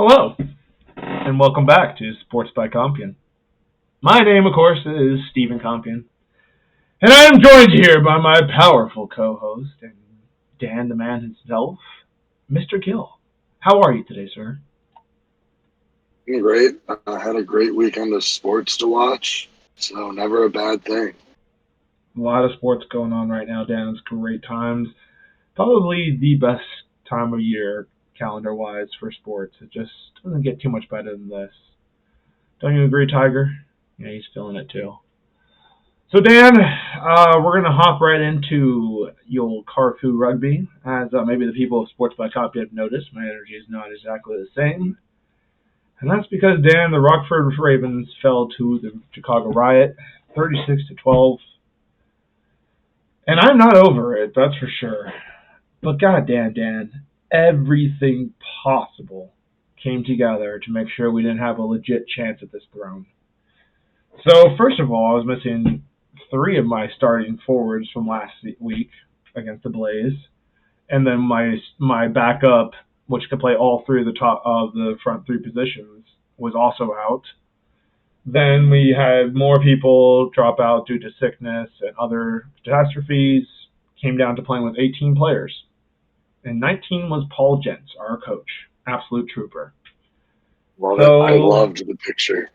Hello, and welcome back to Sports by Compian. My name, of course, is Stephen Compian, and I am joined here by my powerful co-host, and Dan, the man himself, Mr. Gill. How are you today, sir? I'm great. I had a great weekend of sports to watch, so never a bad thing. A lot of sports going on right now, Dan. It's great times. Probably the best time of year, calendar-wise, for sports. It just doesn't get too much better than this. Don't you agree, Tiger? Yeah, he's feeling it too. So, Dan, we're going to hop right into your CARFU Rugby. As maybe the people of Sports by Copy have noticed, my energy is not exactly the same. And that's because, Dan, the Rockford Ravens fell to the Chicago Riot, 36-12. And I'm not over it, that's for sure. But goddamn, Dan, everything possible came together to make sure we didn't have a legit chance at this throne. So, first of all, I was missing 3 of my starting forwards from last week against the Blaze. And then my backup, which could play all 3 of the top of the front 3 positions, was also out. Then we had more people drop out due to sickness and other catastrophes. Came down to playing with 18 players. And 19 was Paul Gentz, our coach. Absolute trooper. I loved the picture.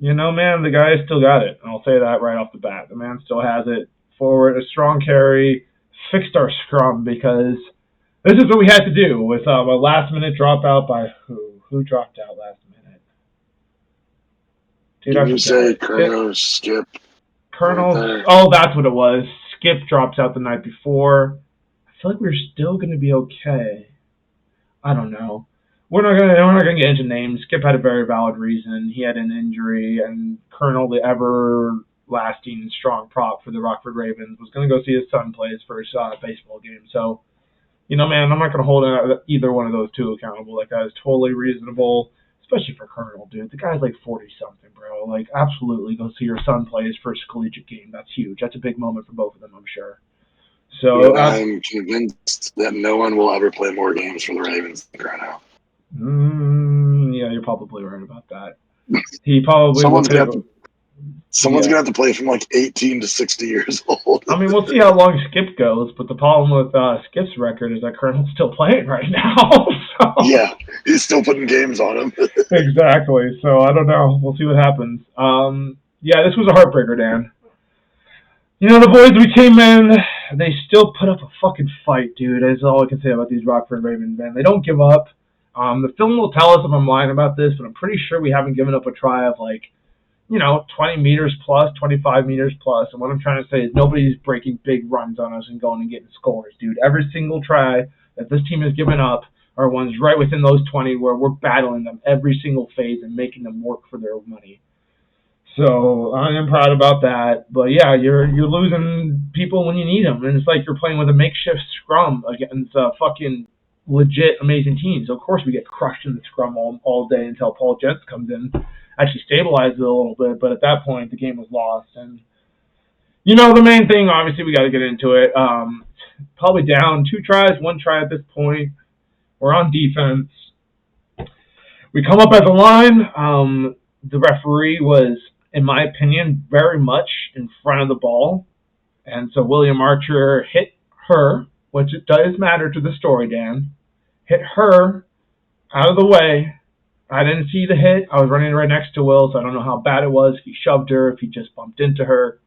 You know, man, the guy still got it. I'll say that right off the bat. The man still has it. Forward, a strong carry. Fixed our scrum because this is what we had to do with a last-minute dropout by who? Who dropped out last minute? Dude, did you say Colonel Skip? Colonel, oh, that's what it was. Skip drops out the night before. I feel like we're still going to be okay. I don't know. We're not gonna get into names. Skip had a very valid reason. He had an injury, and Colonel, the everlasting strong prop for the Rockford Ravens, was gonna go see his son play his first baseball game. So, you know, man, I'm not gonna hold either one of those 2 accountable. Like, that is totally reasonable, especially for Colonel, dude. The guy's like 40-something, bro. Like, absolutely, go see your son play his first collegiate game. That's huge. That's a big moment for both of them, I'm sure. So I'm convinced that no one will ever play more games for the Ravens than Colonel. Yeah, you're probably right about that. He probably someone's gonna have to play from like 18 to 60 years old. I mean, we'll see how long Skip goes, but the problem with Skip's record is that Colonel's still playing right now. So. Yeah, he's still putting games on him. Exactly. So I don't know. We'll see what happens. Yeah, this was a heartbreaker, Dan. You know, the boys, we came in, they still put up a fucking fight, dude. That's all I can say about these Rockford Ravens, man. They don't give up. The film will tell us if I'm lying about this, but I'm pretty sure we haven't given up a try of 20 meters plus, 25 meters plus. And what I'm trying to say is nobody's breaking big runs on us and going and getting scores, dude. Every single try that this team has given up are ones right within those 20 where we're battling them every single phase and making them work for their money. So I am proud about that. But yeah, you're losing people when you need them, and it's like you're playing with a makeshift scrum against fucking legit amazing teams. Of course, we get crushed in the scrum all day until Paul Gentz comes in, actually stabilizes it a little bit. But at that point, the game was lost. And you know, the main thing, obviously, we got to get into it. Probably down 2 tries, 1 try at this point. We're on defense. We come up as a line. The referee was, in my opinion, very much in front of the ball. And so William Archer hit her, which it does matter to the story, Dan. Hit her out of the way. I didn't see the hit. I was running right next to Will, so I don't know how bad it was, if he shoved her, if he just bumped into her.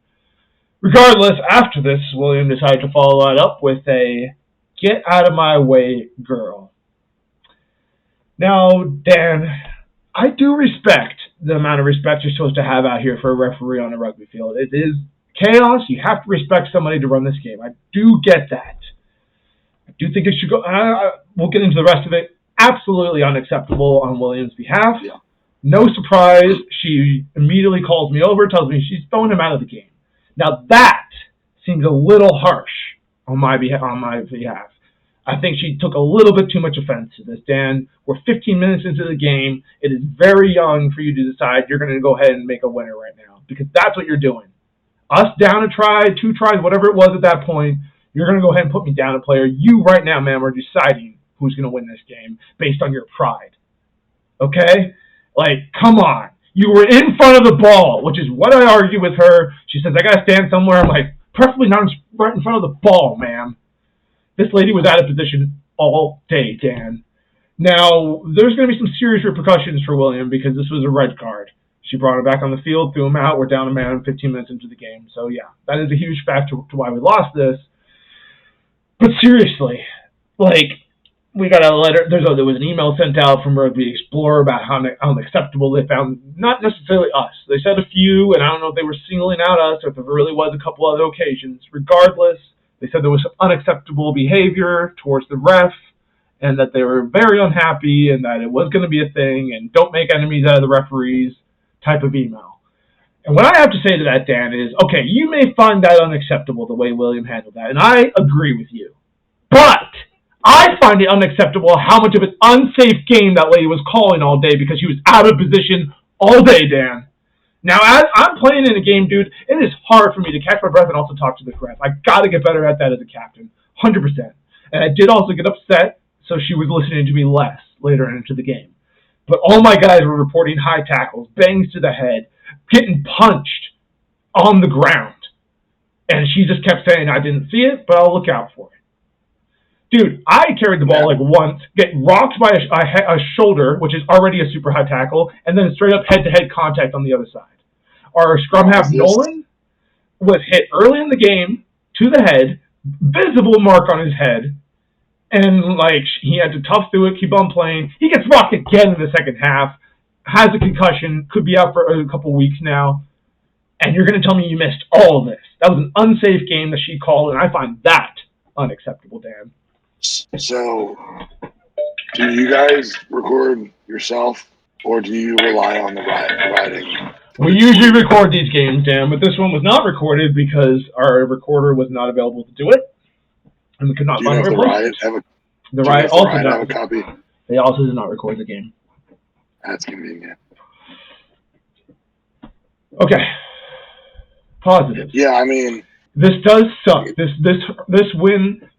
Regardless, after this, William decided to follow that up with a get out of my way, girl. Now, Dan, I do respect the amount of respect you're supposed to have out here for a referee on a rugby field. It is chaos. You have to respect somebody to run this game. I do get that. I do think it should go. We'll get into the rest of it. Absolutely unacceptable on Williams' behalf. Yeah. No surprise. She immediately calls me over, tells me she's throwing him out of the game. Now that seems a little harsh on my behalf. I think she took a little bit too much offense to this, Dan. We're 15 minutes into the game. It is very young for you to decide you're going to go ahead and make a winner right now, because that's what you're doing. Us down a try, 2 tries, whatever it was at that point, you're going to go ahead and put me down a player. You right now, ma'am, are deciding who's going to win this game based on your pride. okay? Like, come on. You were in front of the ball, which is what I argue with her. She says, I got to stand somewhere. I'm like, preferably not right in front of the ball, ma'am. This lady was out of position all day, Dan. Now, there's going to be some serious repercussions for William because this was a red card. She brought him back on the field, threw him out. We're down a man 15 minutes into the game. So, yeah, that is a huge factor to why we lost this. But seriously, like, we got a letter. There was an email sent out from Rugby Explorer about how unacceptable they found, not necessarily us. They said a few, and I don't know if they were singling out us or if there really was a couple other occasions. Regardless, they said there was some unacceptable behavior towards the ref and that they were very unhappy and that it was going to be a thing and don't make enemies out of the referees type of email. And what I have to say to that, Dan, is, okay, you may find that unacceptable the way William handled that, and I agree with you. But I find it unacceptable how much of an unsafe game that lady was calling all day because she was out of position all day, Dan. Now, as I'm playing in a game, dude, it is hard for me to catch my breath and also talk to the ref. I got to get better at that as a captain, 100%. And I did also get upset, so she was listening to me less later into the game. But all my guys were reporting high tackles, bangs to the head, getting punched on the ground. And she just kept saying, I didn't see it, but I'll look out for it. Dude, I carried the ball like once, get rocked by a shoulder, which is already a super high tackle, and then straight up head-to-head contact on the other side. Our scrum half, Nolan, was hit early in the game to the head, visible mark on his head, and like he had to tough through it, keep on playing. He gets rocked again in the second half, has a concussion, could be out for a couple weeks now, and you're going to tell me you missed all of this. That was an unsafe game that she called, and I find that unacceptable, Dan. So, do you guys record yourself, or do you rely on the writing? We usually record these games, Dan, but this one was not recorded because our recorder was not available to do it, and we could not find a replacement. The Riot also did not have a copy. They also did not record the game. That's convenient. Okay. Positives. Yeah, I mean, this does suck. This win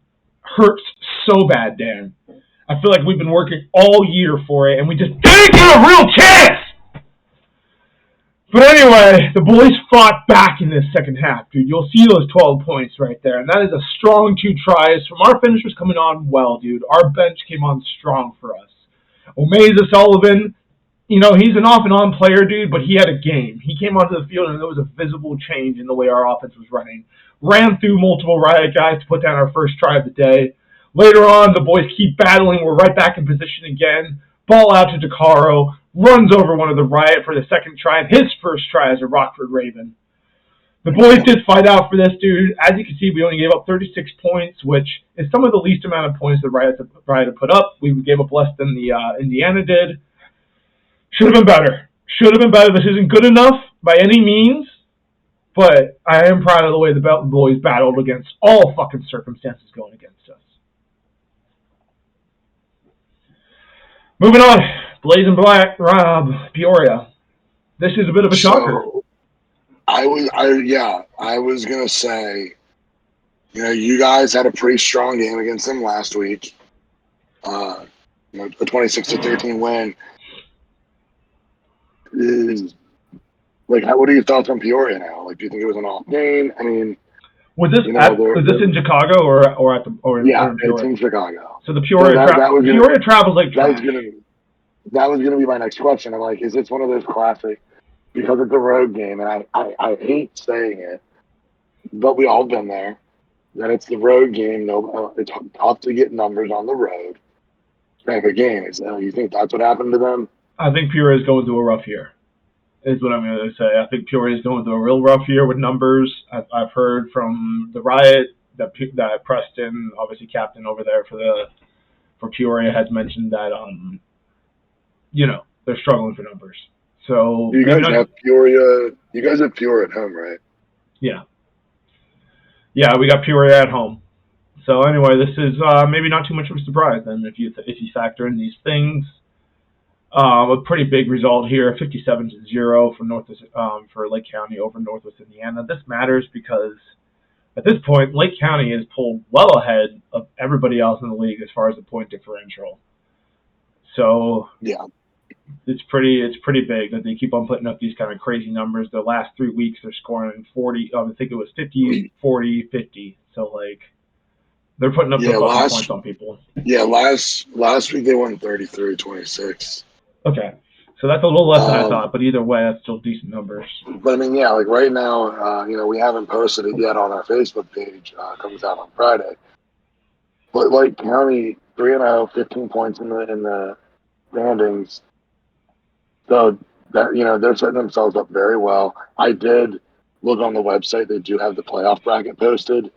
hurts so bad, Dan. I feel like we've been working all year for it, and we just didn't get a real chance! But anyway, the boys fought back in this second half, dude. You'll see those 12 points right there, and that is a strong 2 tries from our finishers coming on well, dude. Our bench came on strong for us. Omeza Sullivan, you know, he's an off-and-on player, dude, but he had a game. He came onto the field, and there was a visible change in the way our offense was running. Ran through multiple Riot guys to put down our first try of the day. Later on, the boys keep battling. We're right back in position again. Ball out to DeCaro. Runs over one of the Riot for the second try, and his first try as a Rockford Raven. The boys did fight out for this, dude. As you can see, we only gave up 36 points, which is some of the least amount of points the Riot had put up. We gave up less than the Indiana did. Should have been better. Should have been better. This isn't good enough by any means, but I am proud of the way the boys battled against all fucking circumstances going against us. Moving on. Blazing Black, Rob, Peoria. This is a bit of a shocker. I was gonna say, you know, you guys had a pretty strong game against them last week. A 26-13 win. What are your thoughts on Peoria now? Like, do you think it was an off game? I mean, was this in Chicago or at the it's in Chicago. So the Peoria travels like trash. That was gonna be my next question. I'm like, is this one of those classic, because it's a road game, and I hate saying it, but we all been there, that it's the road game. It's tough to get numbers on the road type of game. You think that's what happened to them? I think Peoria is going through a rough year, is what I'm going to say. I think Peoria is going through a real rough year with numbers. I've heard from the Riot that Preston, obviously captain over there for Peoria, has mentioned that they're struggling for numbers. So you guys have Peoria. You guys have Peoria at home, right? Yeah. Yeah, we got Peoria at home. So anyway, this is maybe not too much of a surprise then if you factor in these things. A pretty big result here, 57-0 for Lake County over Northwest Indiana. This matters because at this point, Lake County is pulled well ahead of everybody else in the league as far as the point differential. So yeah, It's pretty big that they keep on putting up these kind of crazy numbers. The last 3 weeks they're scoring 40. I think it was 50, 40, 50. So like they're putting up the fucking points on people. Yeah, last week they won 33-26. Okay, so that's a little less than I thought, but either way, that's still decent numbers. But I mean, yeah, like right now, we haven't posted it yet on our Facebook page. Comes out on Friday. But Lake County 3-0, 15 points in the standings. So that they're setting themselves up very well. I did look on the website; they do have the playoff bracket posted.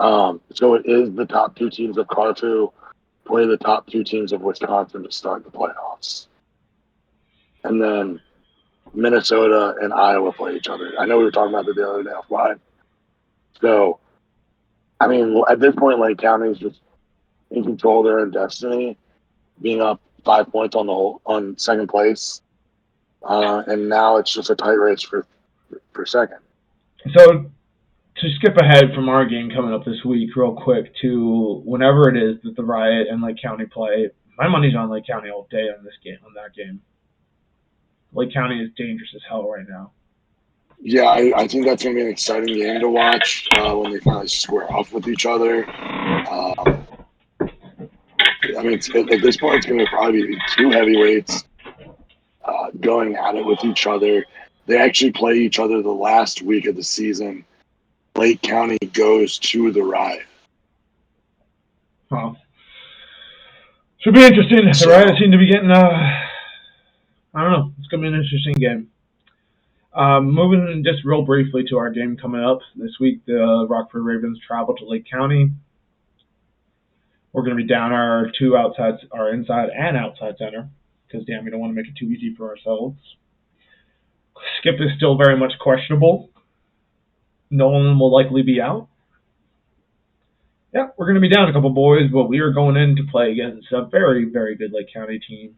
So it is the top 2 teams of CARFU play the top 2 teams of Wisconsin to start the playoffs, and then Minnesota and Iowa play each other. I know we were talking about that the other day offline. So, I mean, at this point, Lake County is just in control of their own destiny, being up 5 points on second place, and now it's just a tight race for second. So to skip ahead from our game coming up this week, real quick, to whenever it is that the Riot and Lake County play, my money's on Lake County all day on that game. Lake County is dangerous as hell right now. Yeah, I think that's going to be an exciting game to watch when they finally square off with each other. I mean, at this point, it's going to probably be 2 heavyweights going at it with each other. They actually play each other the last week of the season. Lake County goes to the Riot. Wow. Should be interesting. The Riot seem to be getting, I don't know. It's going to be an interesting game. Moving just real briefly to our game coming up this week, the Rockford Ravens travel to Lake County. We're going to be down our inside and outside center, because damn, we don't want to make it too easy for ourselves. Skip is still very much questionable. Nolan will likely be out. Yeah, we're going to be down a couple boys, but we are going in to play against a very, very good Lake County team.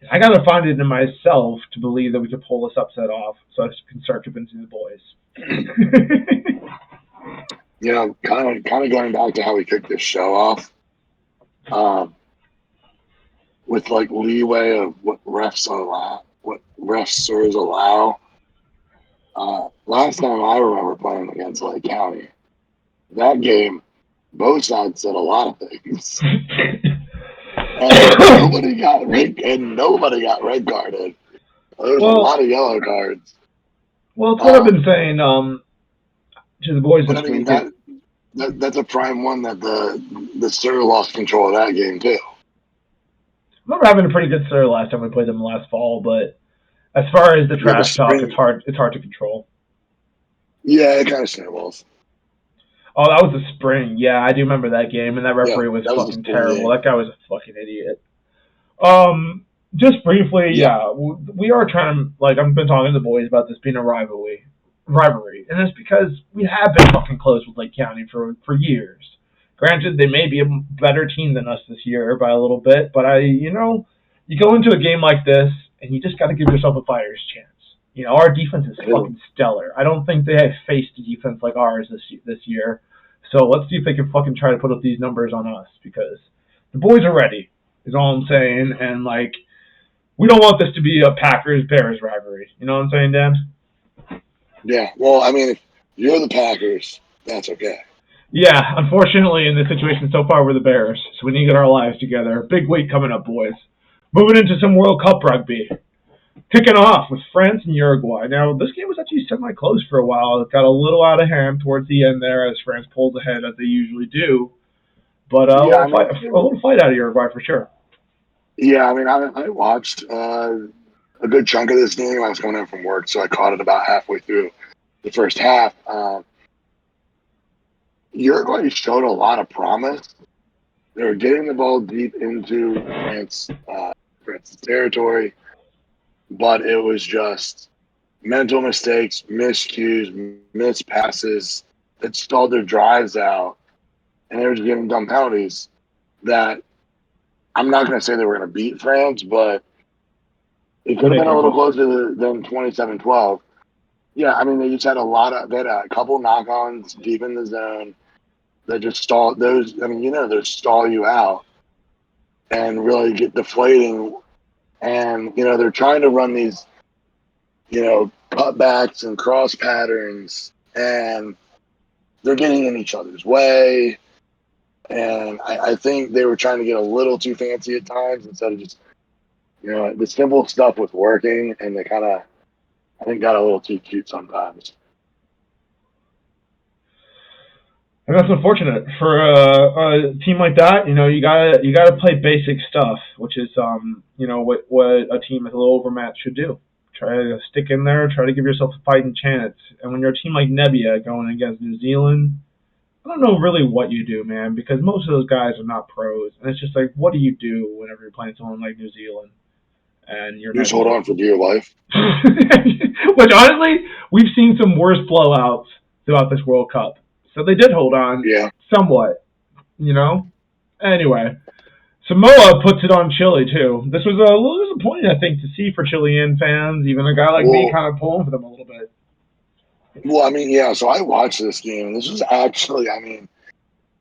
I got to find it in myself to believe that we could pull this upset off, so I can start convincing the boys. Kind of going back to how we kicked this show off, with like leeway of what refs allow. Last time I remember playing against Lake County, that game, both sides said a lot of things, and nobody got red carded. There was a lot of yellow cards. Well, it's what I've been saying to the boys this week. That's a prime one that the Sir lost control of that game too. I remember having a pretty good Sir last time we played them last fall, but as far as the trash talk, it's hard to control. Yeah, it kind of snowballs. Oh, that was the spring. Yeah, I do remember that game, and that referee was fucking terrible. That guy was a fucking idiot. Just briefly, we are trying to, like, I've been talking to the boys about this being a rivalry, and it's because we have been fucking close with Lake County for years. Granted, they may be a better team than us this year by a little bit, but you go into a game like this, and you just got to give yourself a fighter's chance. Our defense is fucking stellar. I don't think they have faced a defense like ours this year. So let's see if they can fucking try to put up these numbers on us, because the boys are ready, is all I'm saying. And, like, we don't want this to be a Packers-Bears rivalry. You know what I'm saying, Dan? Yeah, well, I mean, if you're the Packers, that's okay. Yeah, unfortunately, in this situation so far, we're the Bears, so we need to get our lives together. Big week coming up, boys. Moving into some World Cup rugby. Kicking off with France and Uruguay. Now, this game was actually semi-close for a while. It got a little out of hand towards the end there as France pulled ahead, as they usually do. But a little fight out of Uruguay for sure. Yeah, I mean, I watched a good chunk of this game. I was coming in from work, so I caught it about halfway through the first half. Uruguay showed a lot of promise. They were getting the ball deep into France's territory, but it was just mental mistakes, miscues, missed passes that stalled their drives out, and they were just getting dumb penalties that I'm not going to say they were going to beat France, but it could have been a little closer than 27-12. Yeah, I mean, they just had they had a couple knock-ons deep in the zone that just stall those. I mean, those stall you out and really get deflating And, they're trying to run these, cutbacks and cross patterns, and they're getting in each other's way. And I think they were trying to get a little too fancy at times instead of just, the simple stuff was working, and they kind of, I think, got a little too cute sometimes. And that's unfortunate for a team like that. You gotta play basic stuff, which is what a team with a little overmatched should do. Try to stick in there, try to give yourself a fighting chance. And when you're a team like Nebbia going against New Zealand, I don't know really what you do, man, because most of those guys are not pros, and it's just like, what do you do whenever you're playing someone like New Zealand and you're You just hold on for dear life. Which honestly, we've seen some worse blowouts throughout this World Cup. So they did hold on somewhat, Anyway, Samoa puts it on Chile, too. This was a little disappointing, I think, to see for Chilean fans, even a guy like me kind of pulling for them a little bit. Well, so I watched this game, and this was actually,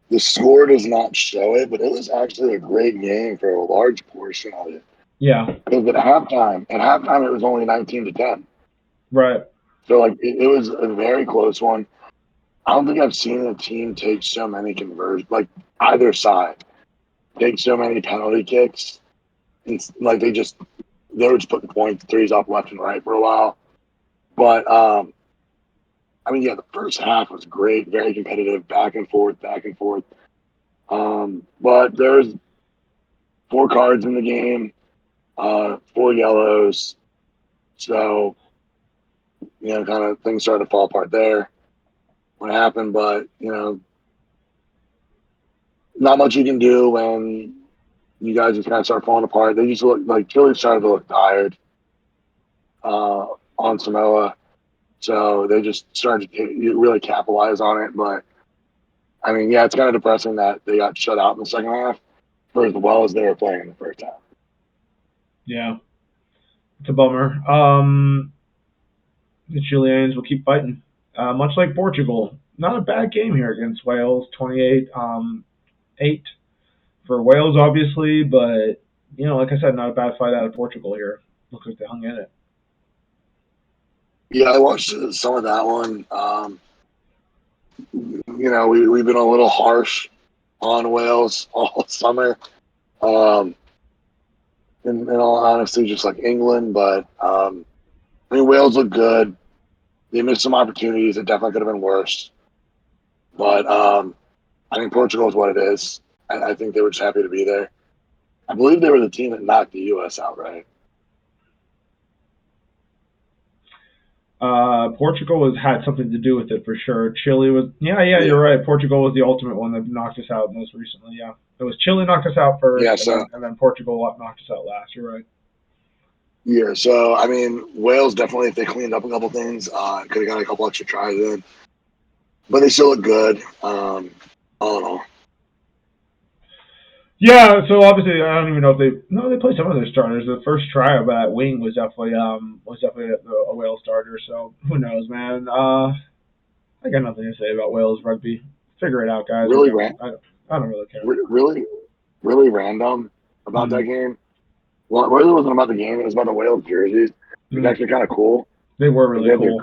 the score does not show it, but it was actually a great game for a large portion of it. Yeah. Because at halftime it was only 19-10. Right. So, it was a very close one. I don't think I've seen a team take so many conversions, either side, take so many penalty kicks. It's they were just putting points, threes up left and right for a while. But, the first half was great, very competitive, back and forth. But there's 4 cards in the game, 4 yellows. So, kind of things started to fall apart there. What happened, but, not much you can do when you guys just kind of start falling apart. They just look like Chile started to look tired on Samoa. So they just started to really capitalize on it. But, it's kind of depressing that they got shut out in the second half for as well as they were playing in the first half. Yeah. It's a bummer. The Chileans will keep fighting. Much like Portugal. Not a bad game here against Wales, 28-8 for Wales, obviously, but, like I said, not a bad fight out of Portugal here. Looks like they hung in it. Yeah, I watched some of that one. We've been a little harsh on Wales all summer. In all honesty, just like England, but Wales look good. They missed some opportunities. It definitely could have been worse. But I think Portugal is what it is. I think they were just happy to be there. I believe they were the team that knocked the U.S. out, right? Portugal had something to do with it for sure. Chile was, yeah, you're right. Portugal was the ultimate one that knocked us out most recently. Yeah, it was Chile knocked us out first, and then Portugal knocked us out last. You're right. Yeah, so Wales definitely, if they cleaned up a couple things, could have got a couple extra tries in, but they still look good. All in all. Yeah, so obviously I don't even know if they played some of their starters. The first try of that wing was definitely a Wales starter. So who knows, man? I got nothing to say about Wales rugby. Figure it out, guys. Really, I don't really care. Really random about that game. Well, it really wasn't about the game. It was about the Wales jerseys. It was actually kind of cool. They were really cool.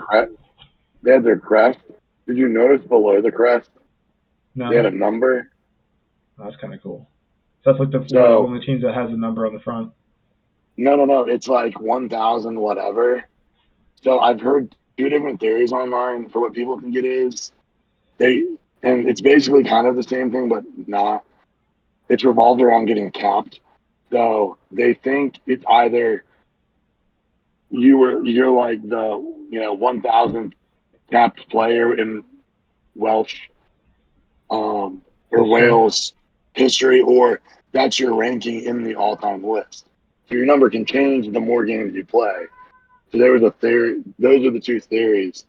They had their crest. Did you notice below the crest? No. They had a number. That's kind of cool. So that's like one of the teams that has a number on the front. No. It's like 1,000 whatever. So I've heard 2 different theories online for what people think it is. And it's basically kind of the same thing, but not. It's revolved around getting capped. So they think it's either you're like the 1,000th capped player in Welsh or Wales history, or that's your ranking in the all-time list. So your number can change the more games you play. So there was a theory. Those are the 2 theories.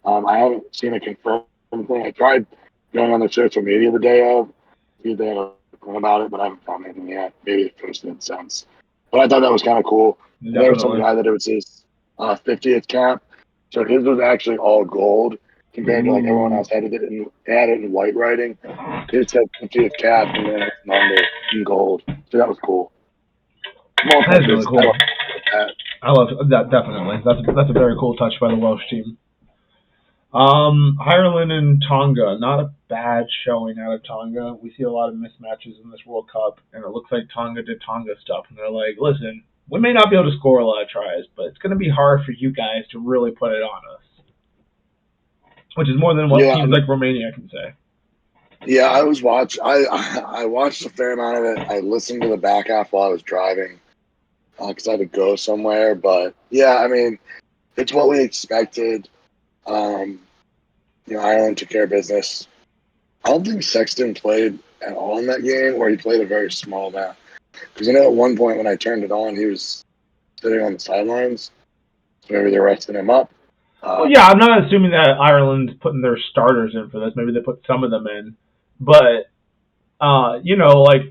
I haven't seen a confirmed thing. I tried going on the social media the day of, see if they had a thing about it, but I haven't found anything yet. Maybe it posted since. But I thought that was kind of cool. There was some guy that it was his 50th cap. So his was actually all gold compared to everyone else had it in white writing. His said 50th cap and then his number in gold. So that was cool. Small That is touches. really cool. That. I love that, definitely. That's a very cool touch by the Welsh team. Ireland and Tonga, not a bad showing out of Tonga. We see a lot of mismatches in this World Cup, and it looks like Tonga did Tonga stuff, and they're like, listen, we may not be able to score a lot of tries, but it's going to be hard for you guys to really put it on us, which is more than what teams like Romania can say. Yeah, I watched a fair amount of it. I listened to the back half while I was driving because I had to go somewhere. But yeah, I mean, it's what we expected. Ireland took care of business. I don't think Sexton played at all in that game, or he played a very small amount. Because I know at one point when I turned it on, he was sitting on the sidelines. So maybe they're resting him up. Well, yeah, I'm not assuming that Ireland's putting their starters in for this. Maybe they put some of them in. But, like,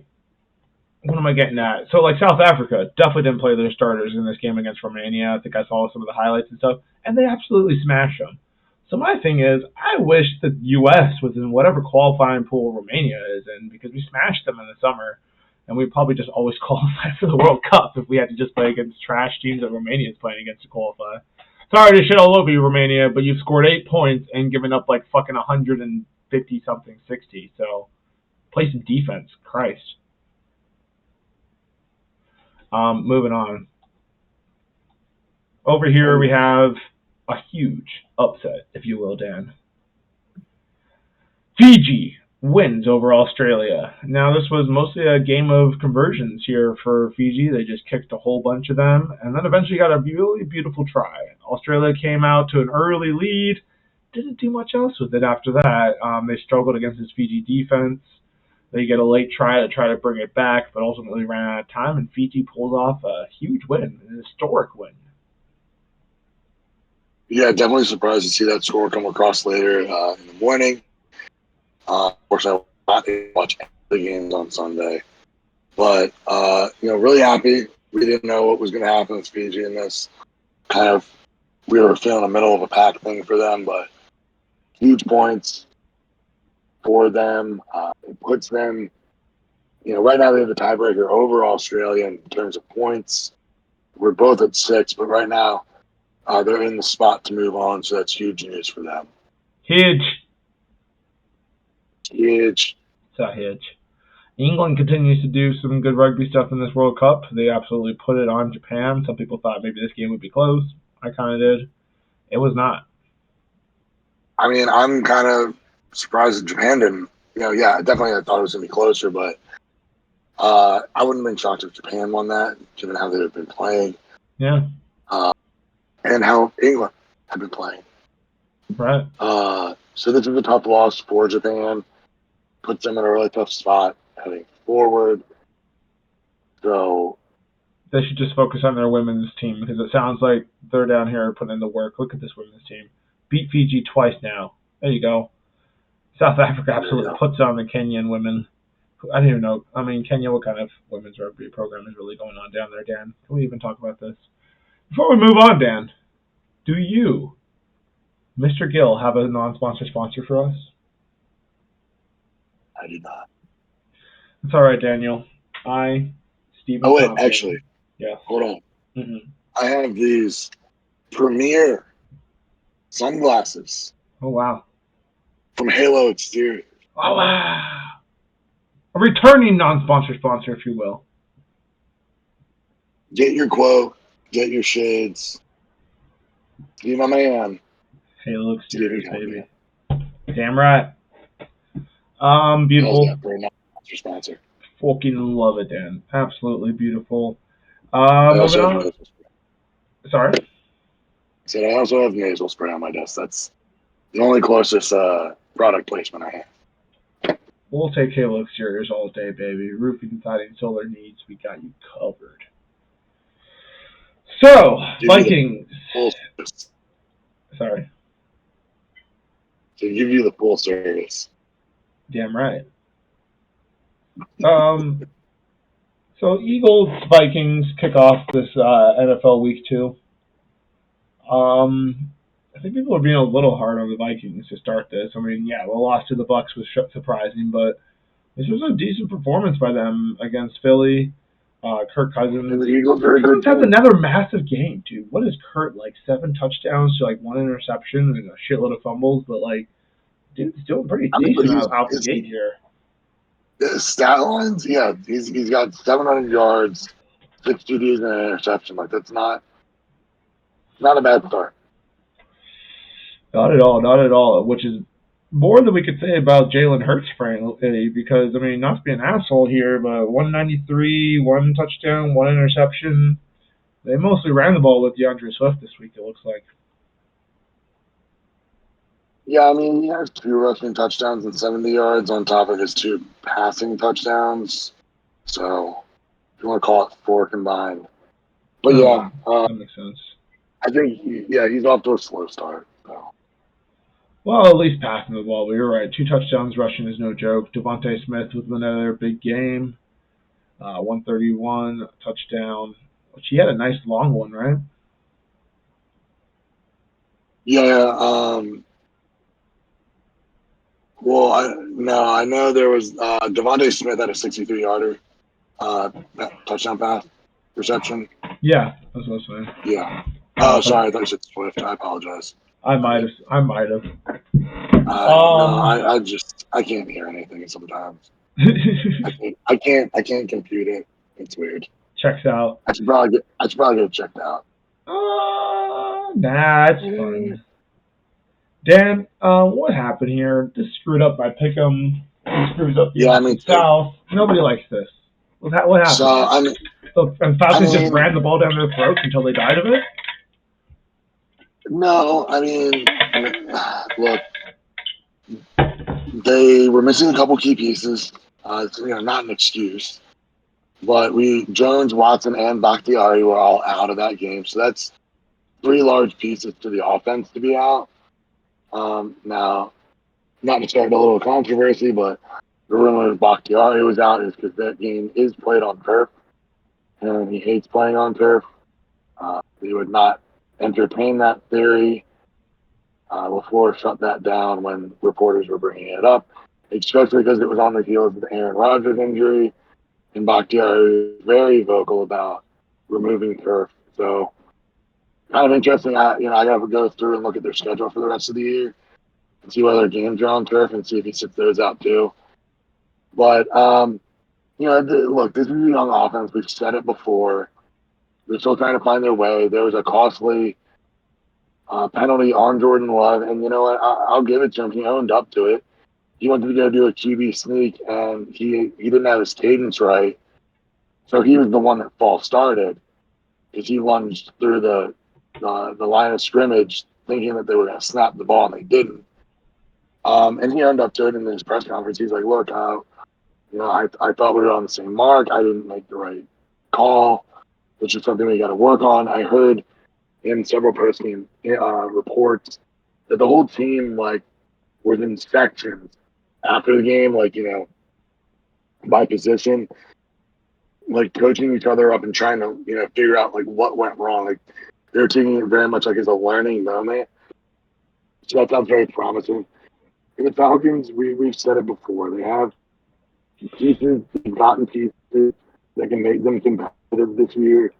what am I getting at? So, like, South Africa definitely didn't play their starters in this game against Romania. I think I saw some of the highlights and stuff. And they absolutely smashed them. So my thing is, I wish the U.S. was in whatever qualifying pool Romania is in, because we smashed them in the summer, and we'd probably just always qualify for the World Cup if we had to just play against trash teams that Romania is playing against to qualify. Sorry to shit all over you, Romania, but you've scored 8 points and given up like fucking 150-something, 60. So play some defense, Christ. Moving on. Over here we have a huge upset, if you will, Dan. Fiji wins over Australia. Now, this was mostly a game of conversions here for Fiji. They just kicked a whole bunch of them, and then eventually got a really beautiful try. Australia came out to an early lead. Didn't do much else with it after that. They struggled against this Fiji defense. They get a late try to bring it back, but ultimately ran out of time, and Fiji pulled off a huge win, an historic win. Yeah, definitely surprised to see that score come across later in the morning. Of course, I will not watch the games on Sunday, but really happy. We didn't know what was going to happen with Fiji in this. We were feeling the middle of a pack thing for them, but huge points for them. It puts them, right now they have the tiebreaker over Australia in terms of points. We're both at 6, but right now they're in the spot to move on, so that's huge news for them. Huge. It's a huge. England continues to do some good rugby stuff in this World Cup. They absolutely put it on Japan. Some people thought maybe this game would be close. I kind of did. It was not. I mean, I'm kind of surprised that Japan didn't. Definitely I thought it was going to be closer, but I wouldn't have been shocked if Japan won that, given how they've been playing. Yeah. And how England have been playing. Right. So this is a tough loss for Japan. Puts them in a really tough spot heading forward. So they should just focus on their women's team, because it sounds like they're down here putting in the work. Look at this women's team. Beat Fiji twice now. There you go. South Africa absolutely puts on the Kenyan women. I don't even know. I mean, Kenya, what kind of women's rugby program is really going on down there, Dan? Can we even talk about this? Before we move on, Dan, do you, Mr. Gill, have a non-sponsor sponsor for us? I do not. It's all right, Daniel. Stephen. Oh, wait, Compian. actually. Yeah. Hold on. Mm-hmm. I have these Premier sunglasses. Oh, wow. From Halo Exterior. Oh, wow. A returning non-sponsor sponsor, if you will. Get your quote. Get your shades. Be my man. Halo Exteriors, baby. Damn right. Beautiful. For a non-sponsor sponsor. Fucking love it, Dan. Absolutely beautiful. Moving on. Sorry? I said I also have nasal spray on my desk. That's the only closest product placement I have. We'll take Halo Exteriors all day, baby. Roofing, siding, solar needs, we got you covered. So, Vikings. Sorry. To give you the full service. Damn right. So Eagles Vikings kick off this NFL Week 2. I think people are being a little hard on the Vikings to start this. I mean, yeah, the loss to the Bucs was surprising, but this was a decent performance by them against Philly. Kirk Cousins. And the Eagles are Kirk a good Cousins has team. another massive game, dude. What is Kurt, like 7 touchdowns to like 1 interception and a shitload of fumbles, but like, dude's doing pretty I mean, but decent out the gate here. his stat lines, yeah, he's got 700 yards, 6 TDs, and an interception. Like that's not a bad start. Not at all, not at all. Which is more than we could say about Jalen Hurts, frankly, because I mean, not to be an asshole here, but 193, 1 touchdown, 1 interception. They mostly ran the ball with DeAndre Swift this week. It looks like. Yeah, I mean, he has 2 rushing touchdowns and 70 yards on top of his 2 passing touchdowns. So, if you want to call it 4 combined. But yeah, that makes sense. I think, he's off to a slow start. So. Well, at least passing the ball, but you're right. 2 touchdowns rushing is no joke. Devontae Smith with another big game. 131 touchdown, which he had a nice long one, right? Yeah, well, I know there was Devontae Smith had a 63-yarder touchdown pass reception. Yeah, that's what I was saying. Yeah. Oh, sorry, I thought you said Swift. I apologize. I might have. No, I can't hear anything sometimes. I can't compute it. It's weird. Checks out. I should probably get it checked out. Nah, it's fun. Dan, what happened here? This screwed up my pick'em. This screws up the NFC South. Nobody likes this. What happened? So, and Falcons just ran the ball down their throats until they died of it? No, I mean, look, they were missing a couple key pieces. It's, not an excuse. But Jones, Watson, and Bakhtiari were all out of that game. So that's 3 large pieces to the offense to be out. Now, not to start a little controversy, but the rumor Bakhtiari was out is because that game is played on turf, and he hates playing on turf. He would not entertain that theory. LaFleur shut that down when reporters were bringing it up, especially because it was on the heels of the Aaron Rodgers injury, and Bakhtiari was very vocal about removing turf. So, kind of interesting. I got to go through and look at their schedule for the rest of the year and see whether games are on turf and see if he sits those out too. But, look, this is a young offense. We've said it before. They're still trying to find their way. There was a costly penalty on Jordan Love, and you know what? I'll give it to him. He owned up to it. He wanted to go do a QB sneak, and he didn't have his cadence right. So he was the one that false started because he lunged through the line of scrimmage thinking that they were going to snap the ball, and they didn't. And he owned up to it in his press conference. He's like, look, I thought we were on the same mark. I didn't make the right call, which is something we got to work on. I heard in several post-game reports that the whole team, was in sections after the game, by position, coaching each other up and trying to, figure out, what went wrong. They were taking it very much as a learning moment. So that sounds very promising. And the Falcons, we've said it before. They have pieces, gotten pieces that can make them competitive this year.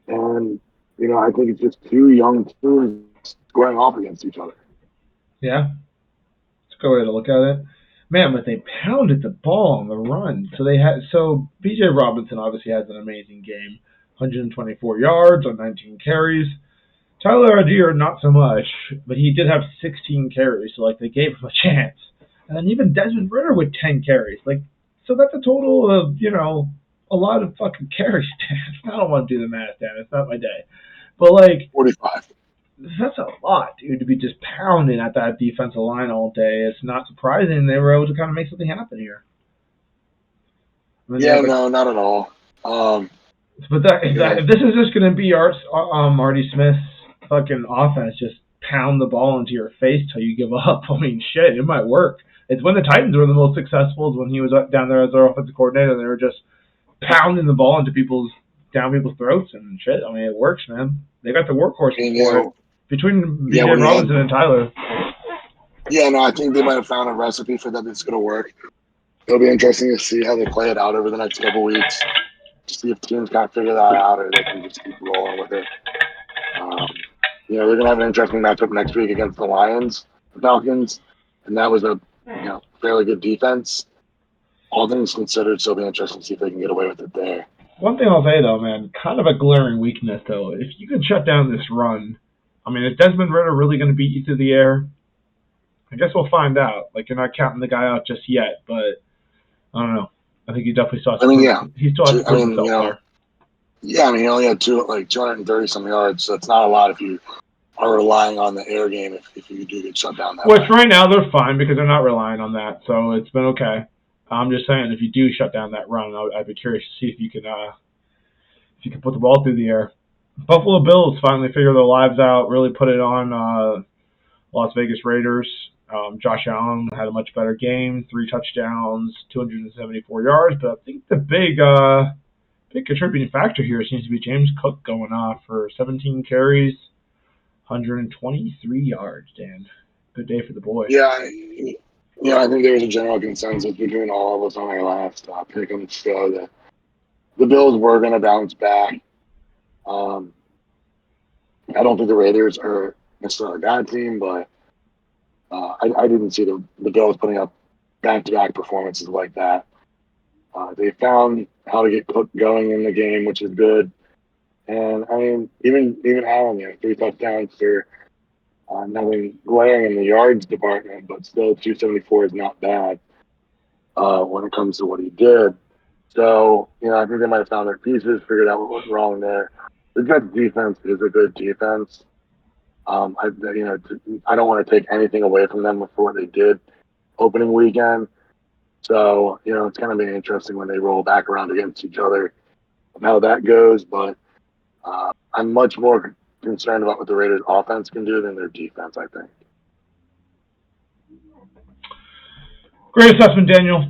And, I think it's just 2 young teams squaring off against each other. Yeah. It's a good way to look at it. Man, but they pounded the ball on the run. So B.J. Robinson obviously has an amazing game. 124 yards on 19 carries. Tyler Algier, not so much, but he did have 16 carries, so they gave him a chance. And then even Desmond Ritter with 10 carries. So that's a total of, a lot of fucking carries, Dan. I don't want to do the math, Dan. It's not my day. But 45. That's a lot, dude, to be just pounding at that defensive line all day. It's not surprising they were able to kind of make something happen here. No, not at all. But if this is just going to be Marty Smith's fucking offense, just pound the ball into your face till you give up. I mean, shit, it might work. It's when the Titans were the most successful, is when he was down there as their offensive coordinator. They were just pounding the ball into down people's throats and shit. I mean, it works, man. They got the workhorse for it. Between B.J. Robinson and Tyler. Yeah, no, I think they might have found a recipe for that that's going to work. It'll be interesting to see how they play it out over the next couple weeks. to see if teams kind of figure that out or they can just keep rolling with it. They're going to have an interesting matchup next week against the Lions, the Falcons, and that was a fairly good defense. All things considered, so it'll be interesting to see if they can get away with it there. One thing I'll say, though, man, kind of a glaring weakness, though. If you can shut down this run, I mean, is Desmond Ridder really going to beat you through the air? I guess we'll find out. Like, you're not counting the guy out just yet, but I don't know. I think he definitely still has he still has to prove himself there. Yeah, I mean, he only had 230-some yards, so it's not a lot if you are relying on the air game if you do get shut down that way. Which right now they're fine because they're not relying on that, so it's been okay. I'm just saying, if you do shut down that run, I'd be curious to see if you can put the ball through the air. Buffalo Bills finally figure their lives out, really put it on Las Vegas Raiders. Josh Allen had a much better game, 3 touchdowns, 274 yards, but I think the big contributing factor here seems to be James Cook going off for 17 carries, 123 yards, Dan. Good day for the boy. Yeah, I think there was a general consensus between all of us on our last pick on the show that the Bills were going to bounce back. I don't think the Raiders are necessarily a bad team, but I didn't see the Bills putting up back-to-back performances like that. They found how to get Cook going in the game, which is good. And, I mean, even Allen, 3 touchdowns for nothing glaring in the yards department, but still 274 is not bad when it comes to what he did. So, I think they might have found their pieces, figured out what was wrong there. The good defense is a good defense. I don't want to take anything away from them for what they did opening weekend. So, it's going to be interesting when they roll back around against each other how that goes. But I'm much more concerned about what the Raiders' offense can do than their defense, I think. Great assessment, Daniel.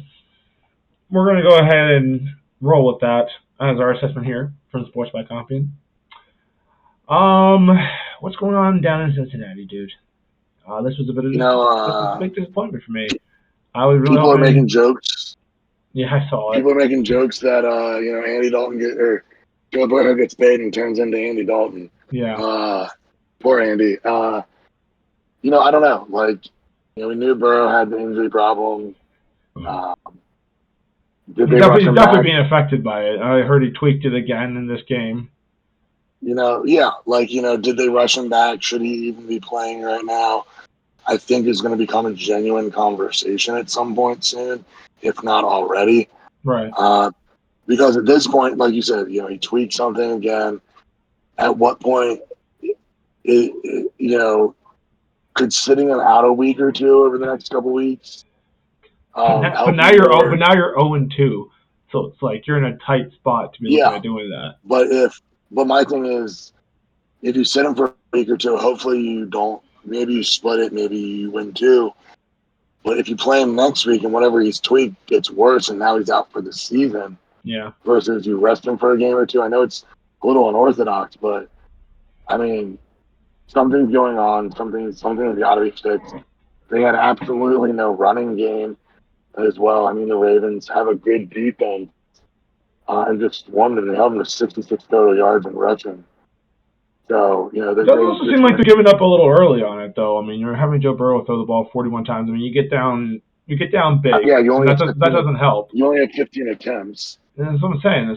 We're going to go ahead and roll with that as our assessment here from Sports by Compian. What's going on down in Cincinnati, dude? This was a bit of a big disappointment for me. I was really people are making jokes. Yeah, I saw it. People are making jokes that Andy Dalton or Joe Burrow gets paid and turns into Andy Dalton. Yeah. Poor Andy. I don't know. Like, we knew Burrow had the injury problem. He's definitely being affected by it. I heard he tweaked it again in this game. Did they rush him back? Should he even be playing right now? I think is going to become a genuine conversation at some point soon, if not already. Right. Because at this point, like you said, he tweaked something again. At what point, could sitting him out a week or two over the next couple weeks? But now you're 0-2, so it's like you're in a tight spot to be looking at doing that. But my thing is, if you sit him for a week or two, hopefully you don't. Maybe you split it. Maybe you win 2. But if you play him next week and whatever he's tweaked gets worse and now he's out for the season, versus you rest him for a game or 2, I know it's a little unorthodox, but I mean, something's going on. Something's got to be fixed. They had absolutely no running game as well. I mean, the Ravens have a good defense and just swarmed them. They held them to 66 total yards in rushing. So, it does also seem like they're giving up a little early on it, though. I mean, you're having Joe Burrow throw the ball 41 times. I mean, you get down big. That doesn't help. You only have 15 attempts. That's what I'm saying.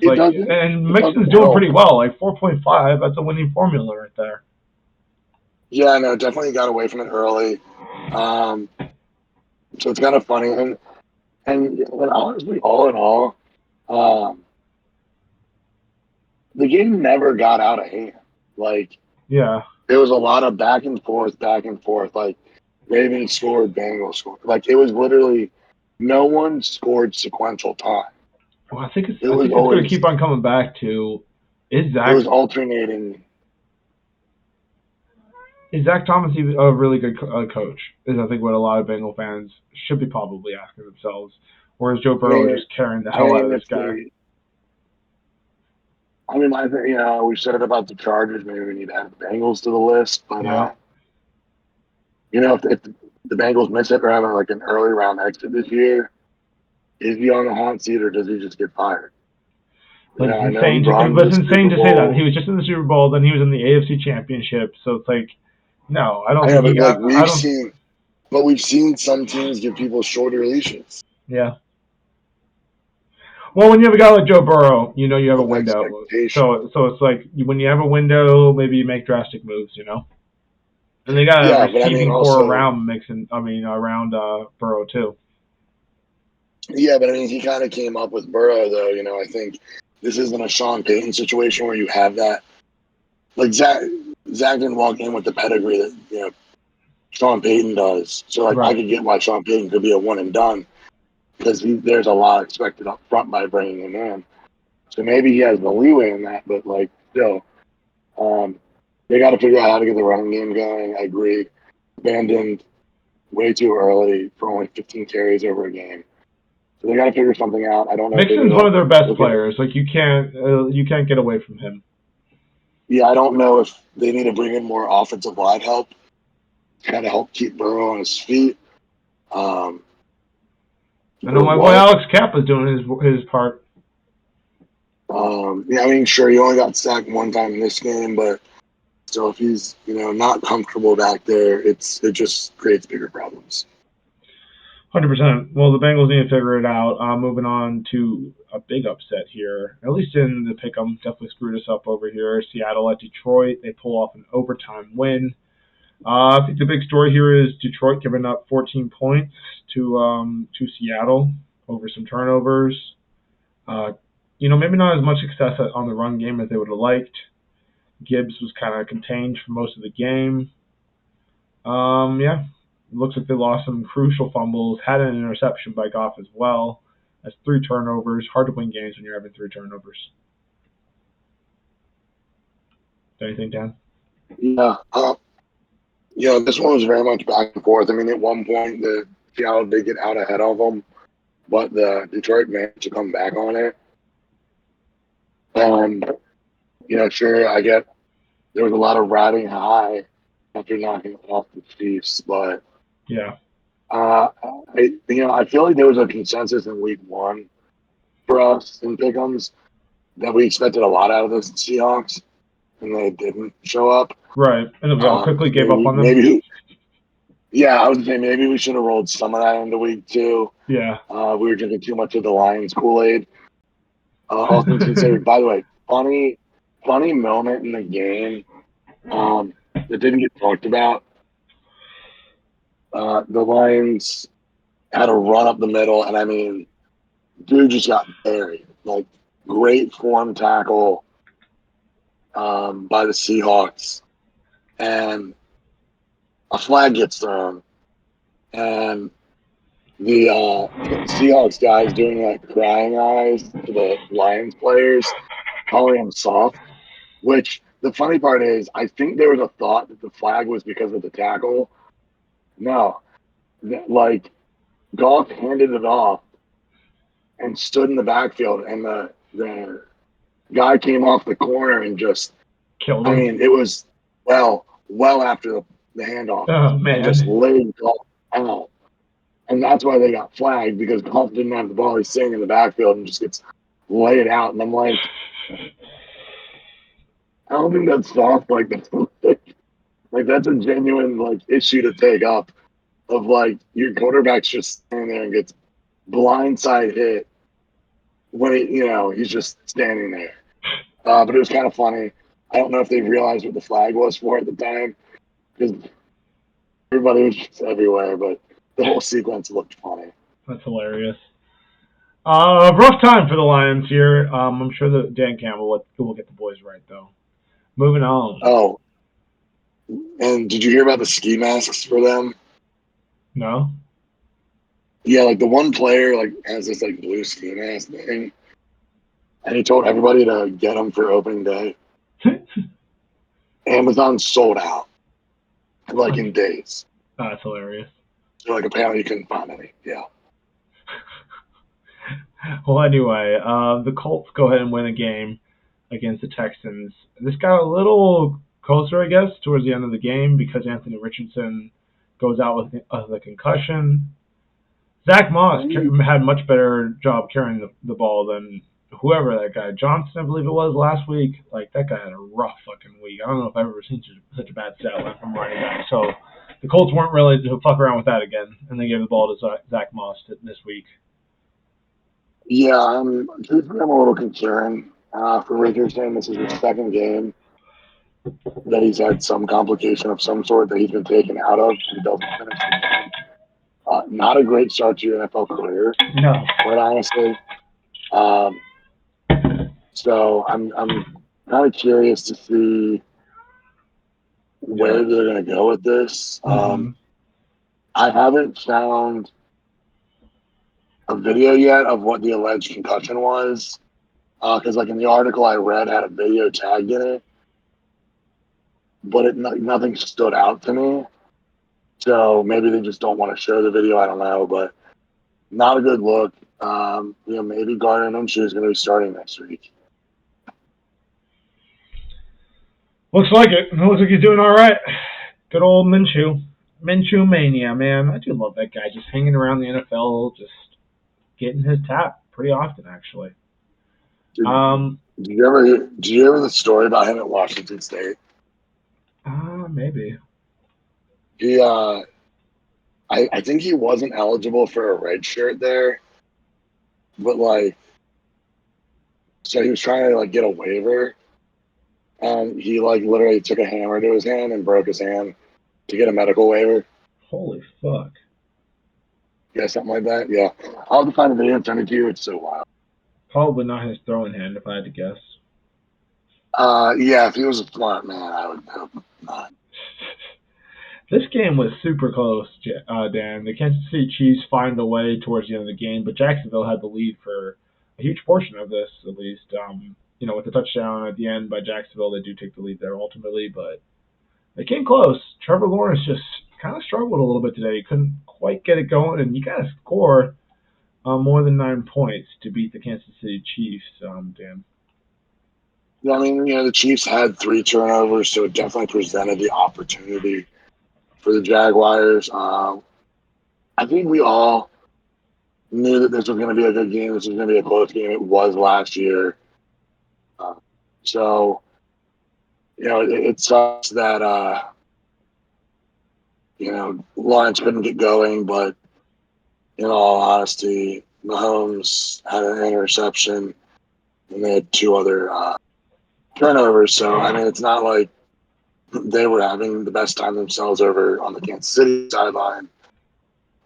And Mixon's doing pretty well. Like 4.5, that's a winning formula right there. Yeah, I know. Definitely got away from it early. So it's kind of funny. And honestly, all in all, the game never got out of hand. Like, there was a lot of back and forth. Like, Ravens scored, Bengals scored. Like, it was literally no one scored sequential time. Well, I think it's going to keep on coming back to is Zach. It was alternating. Is Zach Thomas a really good coach? Is I think what a lot of Bengal fans should be probably asking themselves. Or is Joe Burrow just carrying the hell out of this guy? I mean, I think, we said it about the Chargers. Maybe we need to add the Bengals to the list. But, if the Bengals miss it or having like an early round exit this year, is he on the hot seat or does he just get fired? Like, Yeah, it's I know he insane brought him to the it's insane Super to say that. Bowl. He was just in the Super Bowl, then he was in the AFC Championship. So it's like, no, I don't I know, think but he. like I don't. we've seen some teams give people shorter leashes Yeah. Well, when you have a guy like Joe Burrow, you know you have a with window. expectation. So it's like when you have a window, maybe you make drastic moves. And they got a Yeah, but I mean receiving core also, around Mixon. I mean, around Burrow too. yeah, but I mean he kind of came up with Burrow though. I think this isn't a Sean Payton situation where you have that. Like Zach didn't walk in with the pedigree that Sean Payton does. So like I Right. could get why Sean Payton could be a one and done because there's a lot expected up front by bringing him in. So maybe he has the leeway in that, but like still, they got to figure out how to get the running game going. I agree. Abandoned way too early for only 15 carries over a game. So they got to figure something out. I don't know if they need Mixon's one to of their best look at. players. Like you can't get away from him. Yeah, I don't know if they need to bring in more offensive line help to kind of help keep Burrow on his feet. Um, I know or my boy what. Alex Kappa is doing his part. Yeah, I mean, sure, he only got sacked one time in this game, but so if he's not comfortable back there, it just creates bigger problems. 100%. Well, the Bengals need to figure it out. Moving on to a big upset here, at least in the pick'em. Definitely screwed us up over here. Seattle at Detroit. They pull off an overtime win. I think the big story here is Detroit giving up 14 points to Seattle over some turnovers. Uh, maybe not as much success on the run game as they would have liked. Gibbs was kind of contained for most of the game. Yeah, looks like they lost some crucial fumbles. Had an interception by Goff as well. That's 3 turnovers. Hard to win games when you're having 3 turnovers. Anything, Dan? Yeah, this one was very much back and forth. I mean, at one point, the Seattle did get out ahead of them, but the Detroit managed to come back on it. And sure, I get there was a lot of riding high after knocking off the Chiefs, but Yeah. I feel like there was a consensus in week one for us in pick'ems that we expected a lot out of the Seahawks, and they didn't show up. Right. And then we all quickly gave up on them. Yeah, I would say maybe we should have rolled some of that into week two. Yeah. We were drinking too much of the Lions Kool-Aid. All things considered, by the way, funny moment in the game that didn't get talked about. The Lions had a run up the middle, and I mean, dude just got buried. Like, great form tackle by the Seahawks, and a flag gets thrown, and the Seahawks guys doing like crying eyes to the Lions players, calling them soft. Which the funny part is, I think there was a thought that the flag was because of the tackle. No, like Goff handed it off and stood in the backfield, and the guy came off the corner and just, Killed I him. mean, it was well after the handoff, Oh, and just man. laid Goff out. And that's why they got flagged, because Goff didn't have the ball. He's sitting in the backfield and just gets laid out. And I'm like, I don't think that's soft. Like, like that's a genuine like issue to take up. Of like your quarterback's just standing there and gets blindside hit when he's just standing there. But it was kind of funny. I don't know if they realized what the flag was for at the time, because everybody was just everywhere. But the whole sequence looked funny. That's hilarious. Rough time for the Lions here. I'm sure that Dan Campbell will get the boys right, though. Moving on. Oh, and did you hear about the ski masks for them? No? Yeah, like the one player like has this like blue ski mask thing, and he told everybody to get them for opening day. Amazon sold out like in days. That's hilarious. So like apparently you couldn't find any. Yeah. Well, anyway, the Colts go ahead and win a game against the Texans. This got a little closer, I guess, towards the end of the game because Anthony Richardson goes out with a concussion. Zach Moss had much better job carrying the ball than whoever that guy, Johnson, I believe it was, last week, like, that guy had a rough fucking week. I don't know if I've ever seen such a bad stat line from running back. So the Colts weren't really to fuck around with that again, and they gave the ball to Zach Moss this week. Yeah, I'm a little concerned for Richardson. This is his second game that he's had some complication of some sort that he's been taken out of and doesn't finish the game. Not a great start to your NFL career, No. quite honestly. So I'm kind of curious to see where they're going to go with this. I haven't found a video yet of what the alleged concussion was, because like in the article I read had a video tagged in it, but nothing stood out to me. So maybe they just don't want to show the video. I don't know, but not a good look. Maybe Gardner Minshew is going to be starting next week. Looks like it. It looks like he's doing all right. Good old Minshew. Minshew mania, man. I do love that guy just hanging around the NFL, just getting his tap pretty often, actually. Did you ever hear the story about him at Washington State? Maybe. He, I think he wasn't eligible for a red shirt there, but like, so he was trying to like get a waiver, and he like literally took a hammer to his hand and broke his hand to get a medical waiver. Holy fuck. Yeah, something like that. Yeah, I'll have to find a video and send it to you. It's so wild. Probably not his throwing hand, if I had to guess. Yeah, if he was a smart man, I would hope not. This game was super close, Dan. The Kansas City Chiefs find a way towards the end of the game, but Jacksonville had the lead for a huge portion of this, at least. With the touchdown at the end by Jacksonville, they do take the lead there ultimately, but they came close. Trevor Lawrence just kind of struggled a little bit today. He couldn't quite get it going, and you got to score more than 9 points to beat the Kansas City Chiefs, Dan. Yeah, I mean, the Chiefs had 3 turnovers, so it definitely presented the opportunity for the Jaguars. I think we all knew that this was going to be a good game. This was going to be a close game. It was last year. So, it sucks that, Lawrence couldn't get going, but in all honesty, Mahomes had an interception, and they had 2 other turnovers. So, I mean, it's not like they were having the best time themselves over on the Kansas City sideline.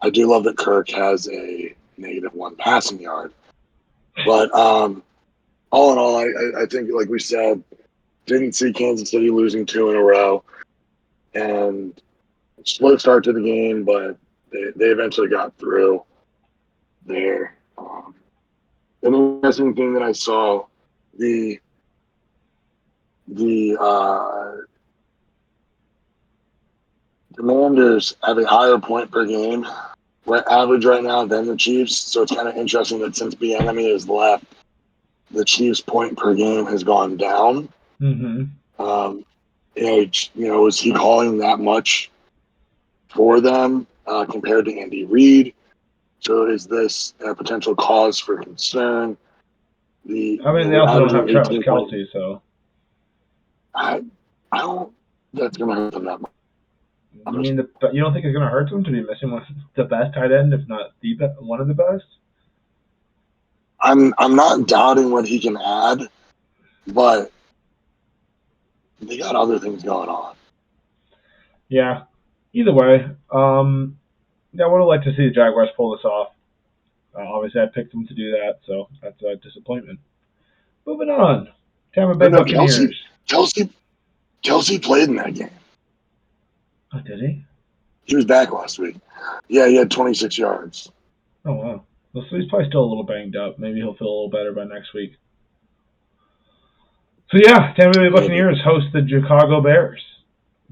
I do love that Kirk has a -1 passing yard. But all in all, I think, like we said, didn't see Kansas City losing 2 in a row. And slow start to the game, but they eventually got through there. An interesting thing that I saw, the Commanders have a higher point per game average right now than the Chiefs. So it's kind of interesting that since Bieniemy has left, the Chiefs' point per game has gone down. Mm-hmm. Is he calling that much for them compared to Andy Reid? So is this a potential cause for concern? They also don't have Travis Kelce, so I don't. That's gonna hurt them that much. You don't think it's gonna hurt them to be missing the best tight end, if not one of the best? I'm not doubting what he can add, but they got other things going on. Yeah. Either way, I would have liked to see the Jaguars pull this off. Obviously, I picked them to do that, so that's a disappointment. Moving on. Tampa Bay Buccaneers. Kelce played in that game. Oh, did he? He was back last week. Yeah, he had 26 yards. Oh, wow. Well, so he's probably still a little banged up. Maybe he'll feel a little better by next week. So, yeah, Tampa Bay Buccaneers host the Chicago Bears.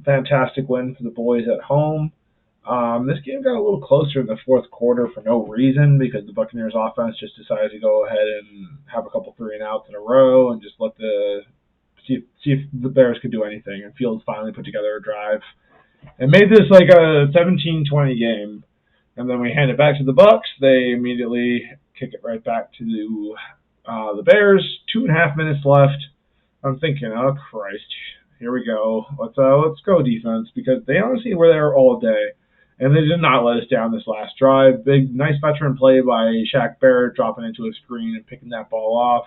Fantastic win for the boys at home. This game got a little closer in the fourth quarter for no reason because the Buccaneers offense just decided to go ahead and have a couple 3-and-outs in a row and just see if the Bears could do anything. And Fields finally put together a drive and made this like a 17-20 game. And then we hand it back to the Bucs. They immediately kick it right back to The Bears, 2.5 minutes left. I'm thinking, oh Christ, here we go. Let's go defense, because they honestly were there all day, and they did not let us down this last drive. Big, nice veteran play by Shaq Barrett, dropping into a screen and picking that ball off.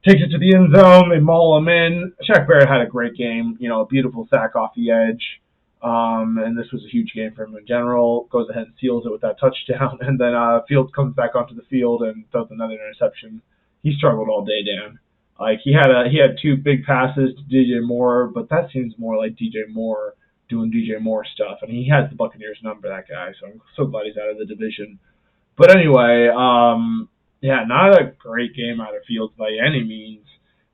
Takes it to the end zone. They maul him in. Shaq Barrett had a great game. A beautiful sack off the edge. And this was a huge game for him in general. Goes ahead and seals it with that touchdown. And then Fields comes back onto the field and throws another interception. He struggled all day, Dan. Like he had 2 big passes to DJ Moore, but that seems more like DJ Moore doing DJ Moore stuff. And he has the Buccaneers number, that guy. So I'm so glad he's out of the division. But anyway, yeah, not a great game out of Fields by any means.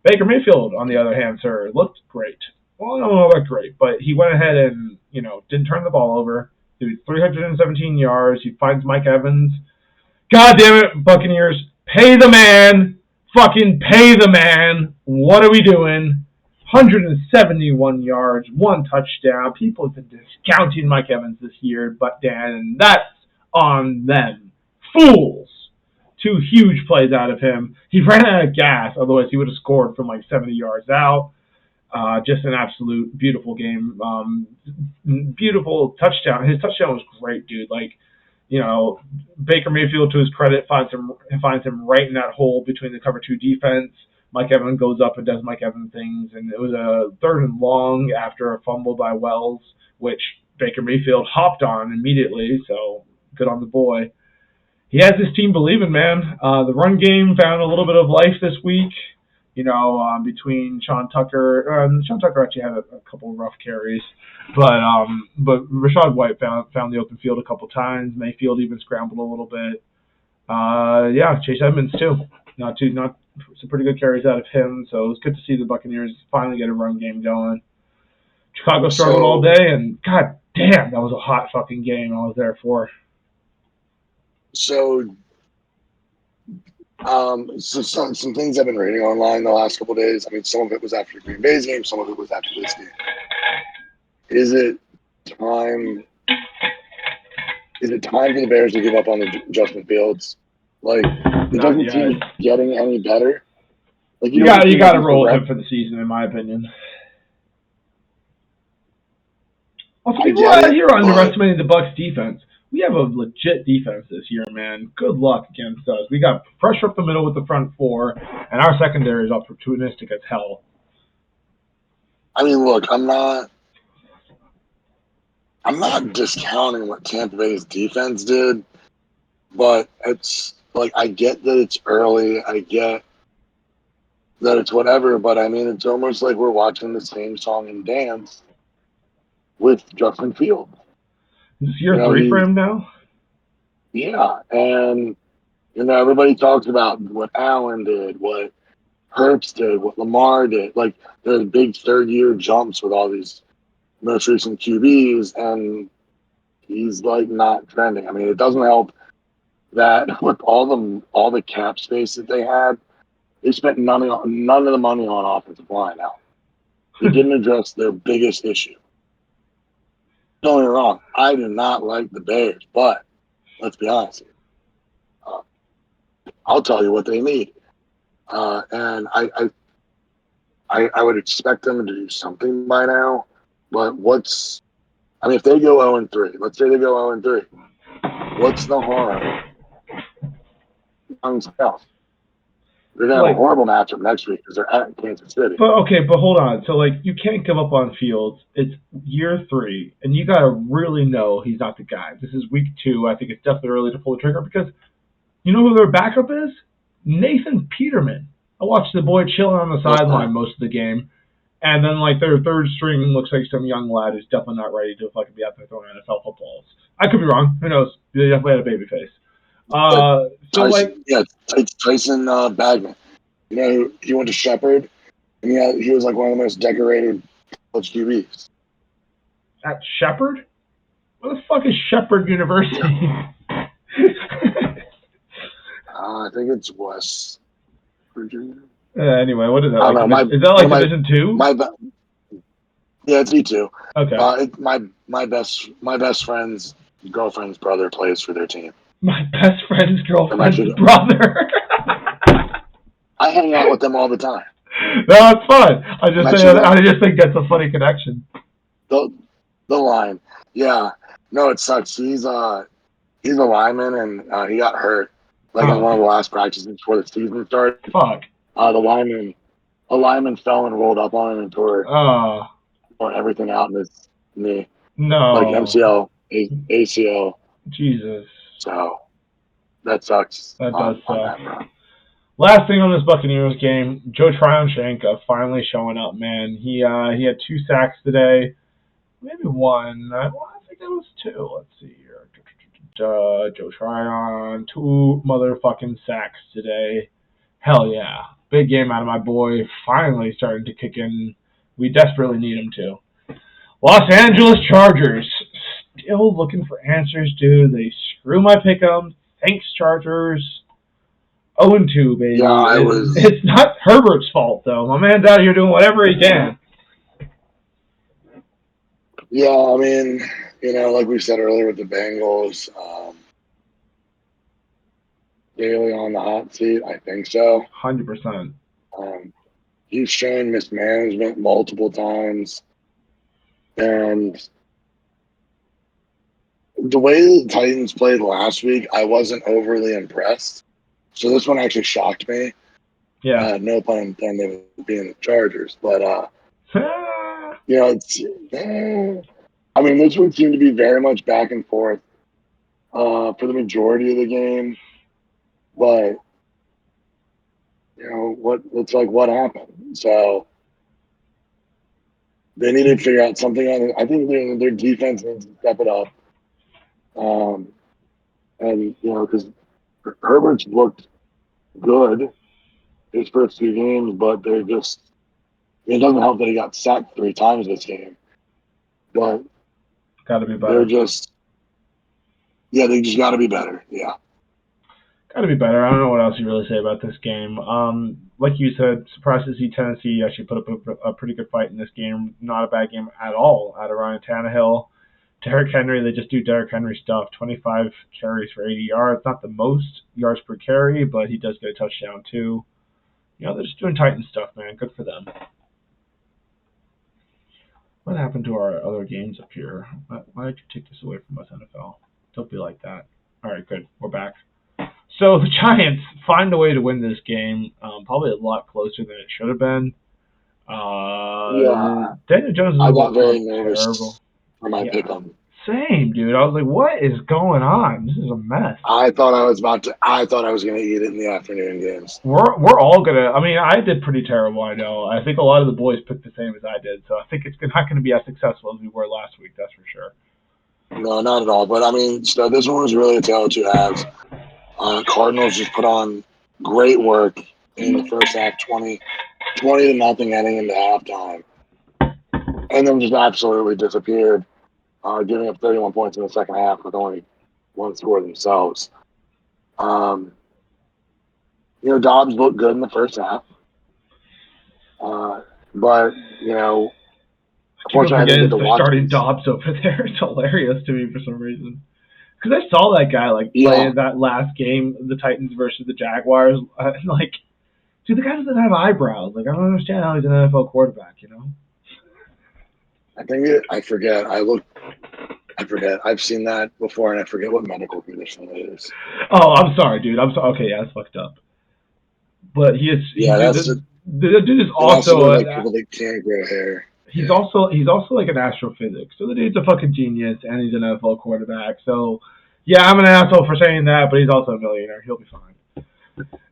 Baker Mayfield, on the other hand, sir, looked great. Well, I don't know about great, but he went ahead and, didn't turn the ball over. He was 317 yards. He finds Mike Evans. God damn it, Buccaneers. Pay the man. Fucking pay the man. What are we doing? 171 yards, 1 touchdown. People have been discounting Mike Evans this year, but Dan, and that's on them. Fools. 2 huge plays out of him. He ran out of gas, otherwise he would have scored from like 70 yards out. Just an absolute beautiful game. Beautiful touchdown. His touchdown was great, dude. Like, Baker Mayfield, to his credit, finds him right in that hole between the cover 2 defense. Mike Evans goes up and does Mike Evans things, and it was a 3rd and long after a fumble by Wells, which Baker Mayfield hopped on immediately, so good on the boy. He has his team believing, man. The run game found a little bit of life this week, between Sean Tucker. Sean Tucker actually had a couple of rough carries, but Rachaad White found the open field a couple times. Mayfield even scrambled a little bit. Chase Edmonds too. Not some pretty good carries out of him. So it was good to see the Buccaneers finally get a run game going. Chicago struggled all day, and god damn, that was a hot fucking game I was there for. So, some things I've been reading online the last couple of days. I mean, some of it was after the Green Bay's game, some of it was after this game. Is it time for the Bears to give up on the Justin Fields? Like, it doesn't seem getting any better. Like, you got to roll with him for the season, in my opinion. Also, people out here underestimating the Bucs defense. We have a legit defense this year, man. Good luck against us. We got pressure up the middle with the front 4, and our secondary is opportunistic as hell. I mean, look, I'm not discounting what Tampa Bay's defense did, but it's like, I get that it's early. I get that it's whatever, but I mean, it's almost like we're watching the same song and dance with Justin Fields. Is this year 3 for him now? Yeah, and everybody talks about what Allen did, what Hurts did, what Lamar did. Like, there's big 3rd-year jumps with all these most recent QBs, and he's like not trending. I mean, it doesn't help that with all the cap space that they had, they spent none of the money on offensive line now. They didn't address their biggest issue. Don't get me wrong, I do not like the Bears, but let's be honest here. I'll tell you what they need. And I would expect them to do something by now, but if they go 0-3, let's say they go 0-3, what's the harm? They're going to have a horrible matchup next week because they're at Kansas City. But hold on. So, you can't give up on Fields. It's year 3, and you got to really know he's not the guy. This is week 2. I think it's definitely early to pull the trigger because you know who their backup is? Nathan Peterman. I watched the boy chilling on the sideline most of the game, and then, their 3rd string looks like some young lad who's definitely not ready to fucking be out there throwing NFL footballs. I could be wrong. Who knows? They definitely had a baby face. Tyson Bagman. He went to Shepherd, and he was one of the most decorated college QBs. At Shepherd? Where the fuck is Shepherd University? I think it's West Virginia. Anyway, what is that? Is that Division 2? Yeah, it's D2. Okay. My best friend's girlfriend's brother plays for their team. My best friend's girlfriend's brother. I hang out with them all the time. No, it's fine. I just think that's a funny connection. The line. Yeah. No, it sucks. He's a lineman, and he got hurt in one of the last practices before the season started. Fuck. A lineman fell and rolled up on him and tore everything out in his knee. No. MCL, ACL. Jesus. So that sucks. That does suck. Last thing on this Buccaneers game, Joe Tryon-Shanka finally showing up, man. He had 2 sacks today. Maybe 1. I think it was 2. Let's see here. Joe Tryon, 2 motherfucking sacks today. Hell yeah. Big game out of my boy. Finally starting to kick in. We desperately need him to. Los Angeles Chargers. Still looking for answers, dude. They screw my pick'em. Thanks, Chargers. 0-2, baby. Yeah, it's not Herbert's fault, though. My man's out here doing whatever he can. Yeah, I mean, like we said earlier with the Bengals, Daly on the hot seat, I think so. 100%. He's shown mismanagement multiple times. And the way the Titans played last week, I wasn't overly impressed. So this one actually shocked me. Yeah. No pun intended being the Chargers. But, it's... I mean, this one seemed to be very much back and forth for the majority of the game. But, what happened? So they need to figure out something on it. I think their defense needs to step it up. And, because Herbert's looked good his first 2 games, but they're just – it doesn't help that he got sacked 3 times this game. But got to be better. they just got to be better. Yeah. Got to be better. I don't know what else you really say about this game. Like you said, surprised to see Tennessee actually put up a pretty good fight in this game. Not a bad game at all out of Ryan Tannehill. Derrick Henry, they just do Derrick Henry stuff. 25 carries for 80 yards. Not the most yards per carry, but he does get a touchdown too. They're just doing Titan stuff, man. Good for them. What happened to our other games up here? Why did you take this away from us, NFL? Don't be like that. All right, good. We're back. So the Giants find a way to win this game, probably a lot closer than it should have been. Daniel Jones I got very nervous for my pick'em. Same, dude. I was like, what is going on? This is a mess. I thought I was going to eat it in the afternoon games. We're all going to. I mean, I did pretty terrible, I know. I think a lot of the boys picked the same as I did, so I think it's not going to be as successful as we were last week, that's for sure. No, not at all. But, I mean, so this one was really a tale of 2 halves. Cardinals just put on great work in the first half, 20-0 heading into halftime. And then just absolutely disappeared, giving up 31 points in the second half with only 1 score themselves. Dobbs looked good in the first half. But, unfortunately, I didn't starting Dobbs over there. It's hilarious to me for some reason. Because I saw that guy play that last game, the Titans versus the Jaguars. Dude, the guy doesn't have eyebrows. I don't understand how he's an NFL quarterback. I forget. I've seen that before, and I forget what medical condition it is. Oh, I'm sorry, dude. I'm sorry. Okay, yeah, that's fucked up. But he is. The dude is also people that can't grow hair. He's also like an astrophysics. So the dude's a fucking genius, and he's an NFL quarterback. So yeah, I'm an asshole for saying that, but he's also a millionaire. He'll be fine.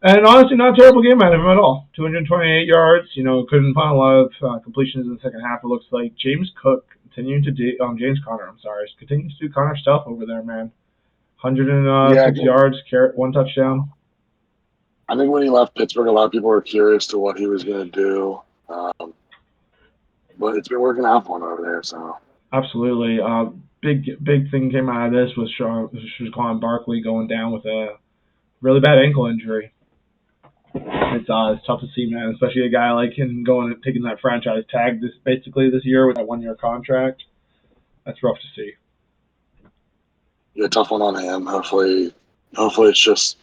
And honestly, not a terrible game out of him at all. 228 yards. Couldn't find a lot of completions in the second half. It looks like James Conner. I'm sorry, continues to do Connor stuff over there, man. 106 yards, 1 touchdown. I think when he left Pittsburgh, a lot of people were curious to what he was going to do. But it's been working out for him over there. So absolutely, big thing came out of this was Saquon Barkley going down with a really bad ankle injury. It's tough to see, man, especially a guy like him taking that franchise tag this year with that 1-year contract. That's rough to see. Yeah, tough one on him. Hopefully it's just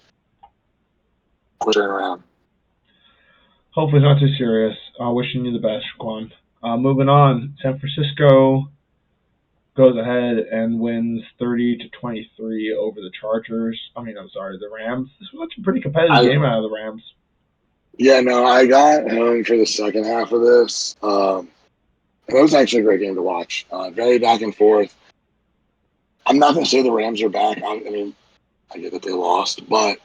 quick turnaround. Hopefully it's not too serious. Wishing you the best, Quan. Moving on, San Francisco goes ahead and wins 30-23 over the Chargers. The Rams. This was a pretty competitive game out of the Rams. Yeah, no, I got home for the second half of this. It was actually a great game to watch. Very back and forth. I'm not going to say the Rams are back. I get that they lost, but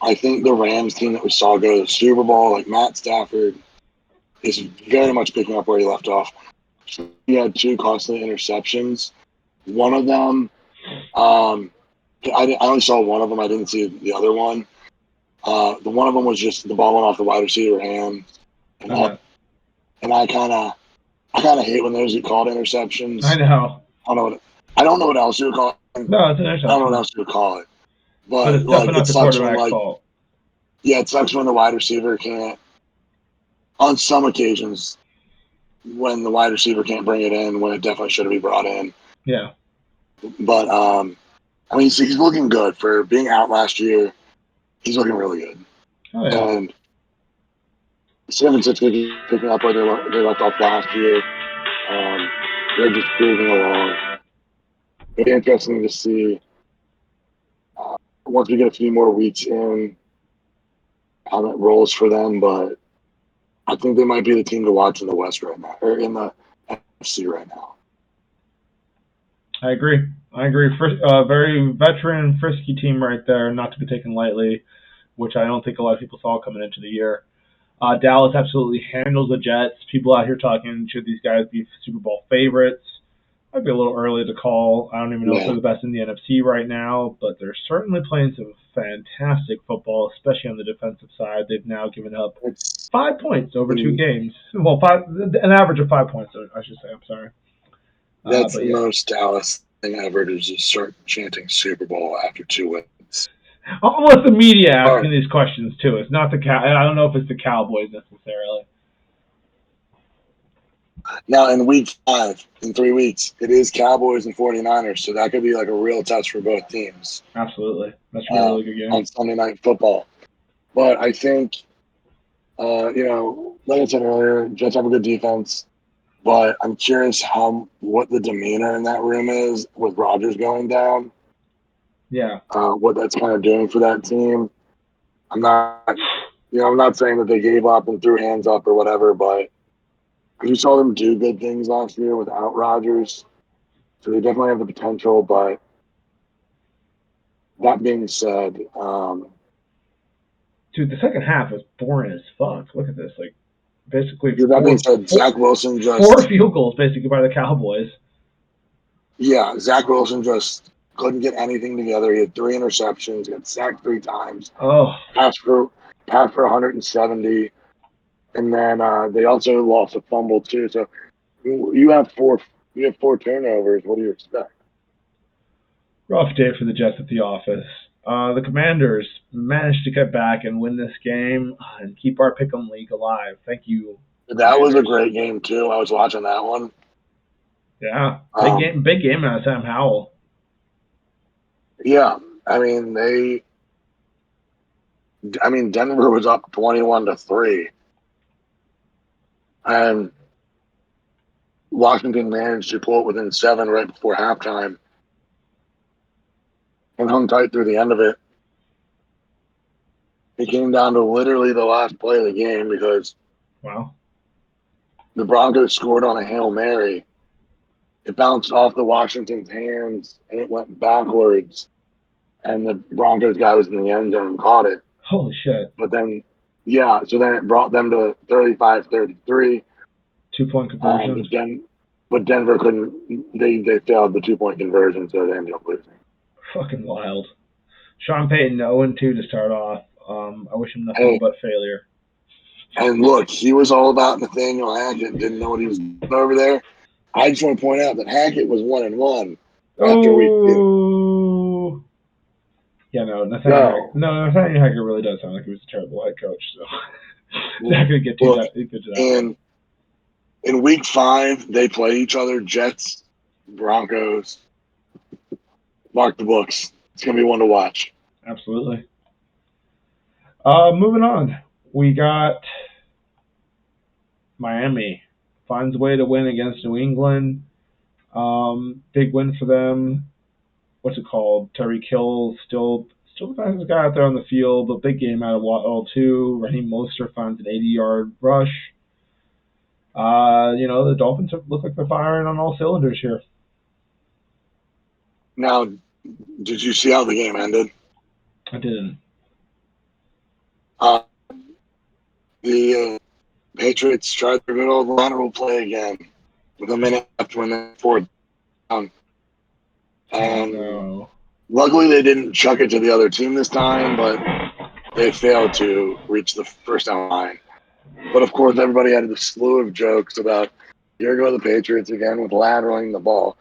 I think the Rams team that we saw go to the Super Bowl, like Matt Stafford, is very much picking up where he left off. He had 2 costly interceptions. One of them, I only saw one of them. I didn't see the other one. The one of them was just the ball went off the wide receiver hand, and I kind of hate when those get called interceptions. I know. I don't know what else you would call it. No, it's an interception. I don't know what else you would call it. But it's definitely not the quarterback's fault. Yeah, it sucks when the wide receiver can't. On some occasions, when the wide receiver can't bring it in, when it definitely should be brought in. Yeah. But he's looking good for being out last year. He's looking really good. Oh, yeah. And San Francisco picking up where they left off last year. They're just cruising along. It'll be interesting to see once we get a few more weeks in how that rolls for them. But I think they might be the team to watch in the West right now, or in the NFC right now. I agree. Very veteran, frisky team right there, not to be taken lightly, which I don't think a lot of people saw coming into the year. Dallas absolutely handles the Jets. People out here talking, should these guys be Super Bowl favorites? Might be a little early to call. I don't even know if they're the best in the NFC right now, but they're certainly playing some fantastic football, especially on the defensive side. They've now given up 5 points over 2 games. Well, an average of 5 points, I should say. I'm sorry. That's the most Dallas thing ever to just start chanting Super Bowl after 2 wins. Almost the media asking these questions too. It's not the I don't know if it's the Cowboys necessarily. Now in week 5, in 3 weeks, it is Cowboys and 49ers, so that could be like a real test for both teams. Absolutely, that's a really good game on Sunday Night Football. But I think, like I said earlier, Jets have a good defense. But I'm curious what the demeanor in that room is with Rodgers going down. Yeah. What that's kind of doing for that team. I'm not saying that they gave up and threw hands up or whatever, but you saw them do good things last year without Rodgers. So they definitely have the potential. But that being said, dude, the second half was boring as fuck. Look at this, like basically. That being said, Zach Wilson just 4 field goals basically by the Cowboys. Yeah, Zach Wilson just couldn't get anything together. He had 3 interceptions, got sacked 3 times. Oh, passed for 170, and then they also lost a fumble too. So you have 4 turnovers. What do you expect? Rough day for the Jets at the office. The Commanders managed to get back and win this game and keep our Pick'em League alive. Thank you. That was a great game too. I was watching that one. Yeah, big game out of Sam Howell. Yeah, Denver was up 21-3, and Washington managed to pull it within 7 right before halftime, and hung tight through the end of it. It came down to literally the last play of the game because the Broncos scored on a Hail Mary. It bounced off the Washington's hands, and it went backwards, and the Broncos guy was in the end zone and caught it. Holy shit. But then, so then it brought them to 35-33. 2-point conversion. But Denver couldn't. They failed the 2-point conversion, so they ended up losing. Fucking wild. Sean Payton 0-2 to start off. I wish him nothing but failure. And look, he was all about Nathaniel Hackett. Didn't know what he was doing over there. I just want to point out that Hackett was 1-1 after week 2. Yeah, Nathaniel Hackett really does sound like he was a terrible head coach. So not gonna get too into that. In week 5, they play each other. Jets, Broncos. Mark the books. It's gonna be one to watch. Absolutely. Moving on, we got Miami finds a way to win against New England. Big win for them. What's it called? Terry Kill still the fastest guy out there on the field, but big game out of L2. Raheem Mostert finds an 80-yard rush. The Dolphins look like they're firing on all cylinders here. Now, did you see how the game ended? I didn't. The Patriots tried their good old lateral play again with a minute left when they fourth down. And luckily they didn't chuck it to the other team this time, but they failed to reach the first down line. But, of course, everybody had a slew of jokes about, here go the Patriots again with lateraling the ball.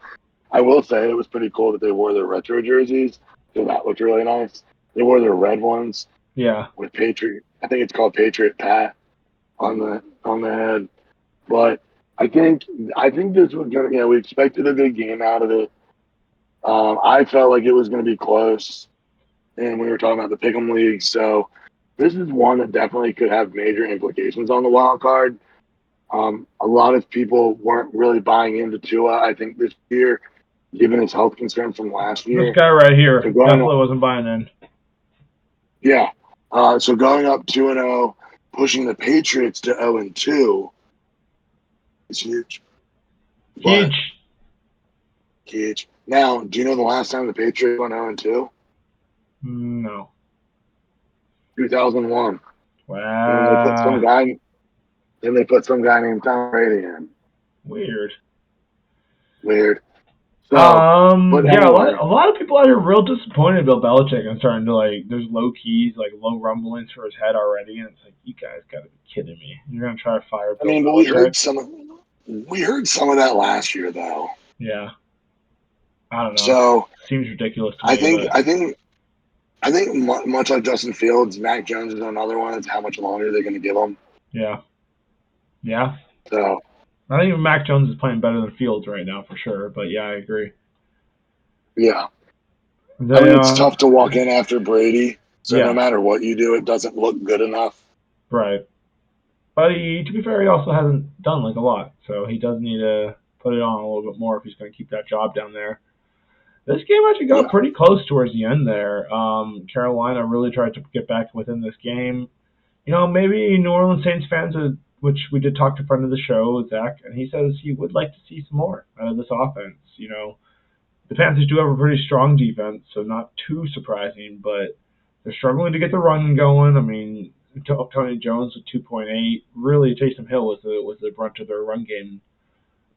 I will say it was pretty cool that they wore their retro jerseys, so that looked really nice. They wore their red ones. Yeah. With Patriot, I think it's called Patriot Pat on the head. But I think this was gonna. We expected a good game out of it. I felt like it was going to be close, and we were talking about the Pick'em League, so this is one that definitely could have major implications on the wild card. A lot of people weren't really buying into Tua, I think, this year, given his health concerns from last year. This guy right here definitely wasn't buying in. Yeah. So going up 2-0, pushing the Patriots to 0-2 is huge. Huge. Now, do you know the last time the Patriots went 0-2? No. 2001. Wow. And they put some guy named Tom Brady in. Weird. So, but anyway. a lot of people out here are real disappointed Bill Belichick and starting to there's low keys, low rumblings for his head already, and it's like, you guys gotta be kidding me. You're gonna try to fire Bill Belichick? But we heard some of that last year though. Yeah. I don't know. So seems ridiculous to me. I think much like Justin Fields, Mac Jones is another one. It's how much longer they're going to give him. Yeah. Yeah. So I think Mac Jones is playing better than Fields right now for sure, but yeah, I agree. Yeah. It's tough to walk in after Brady, so no matter what you do, it doesn't look good enough. Right. But to be fair, he also hasn't done a lot, so he does need to put it on a little bit more if he's going to keep that job down there. This game actually got pretty close towards the end there. Carolina really tried to get back within this game. Maybe New Orleans Saints fans, which we did talk to a friend of the show, Zach, and he says he would like to see some more out of this offense. The Panthers do have a pretty strong defense, so not too surprising, but they're struggling to get the run going. I mean, Tony Jones with 2.8. Really, Taysom Hill was the brunt of their run game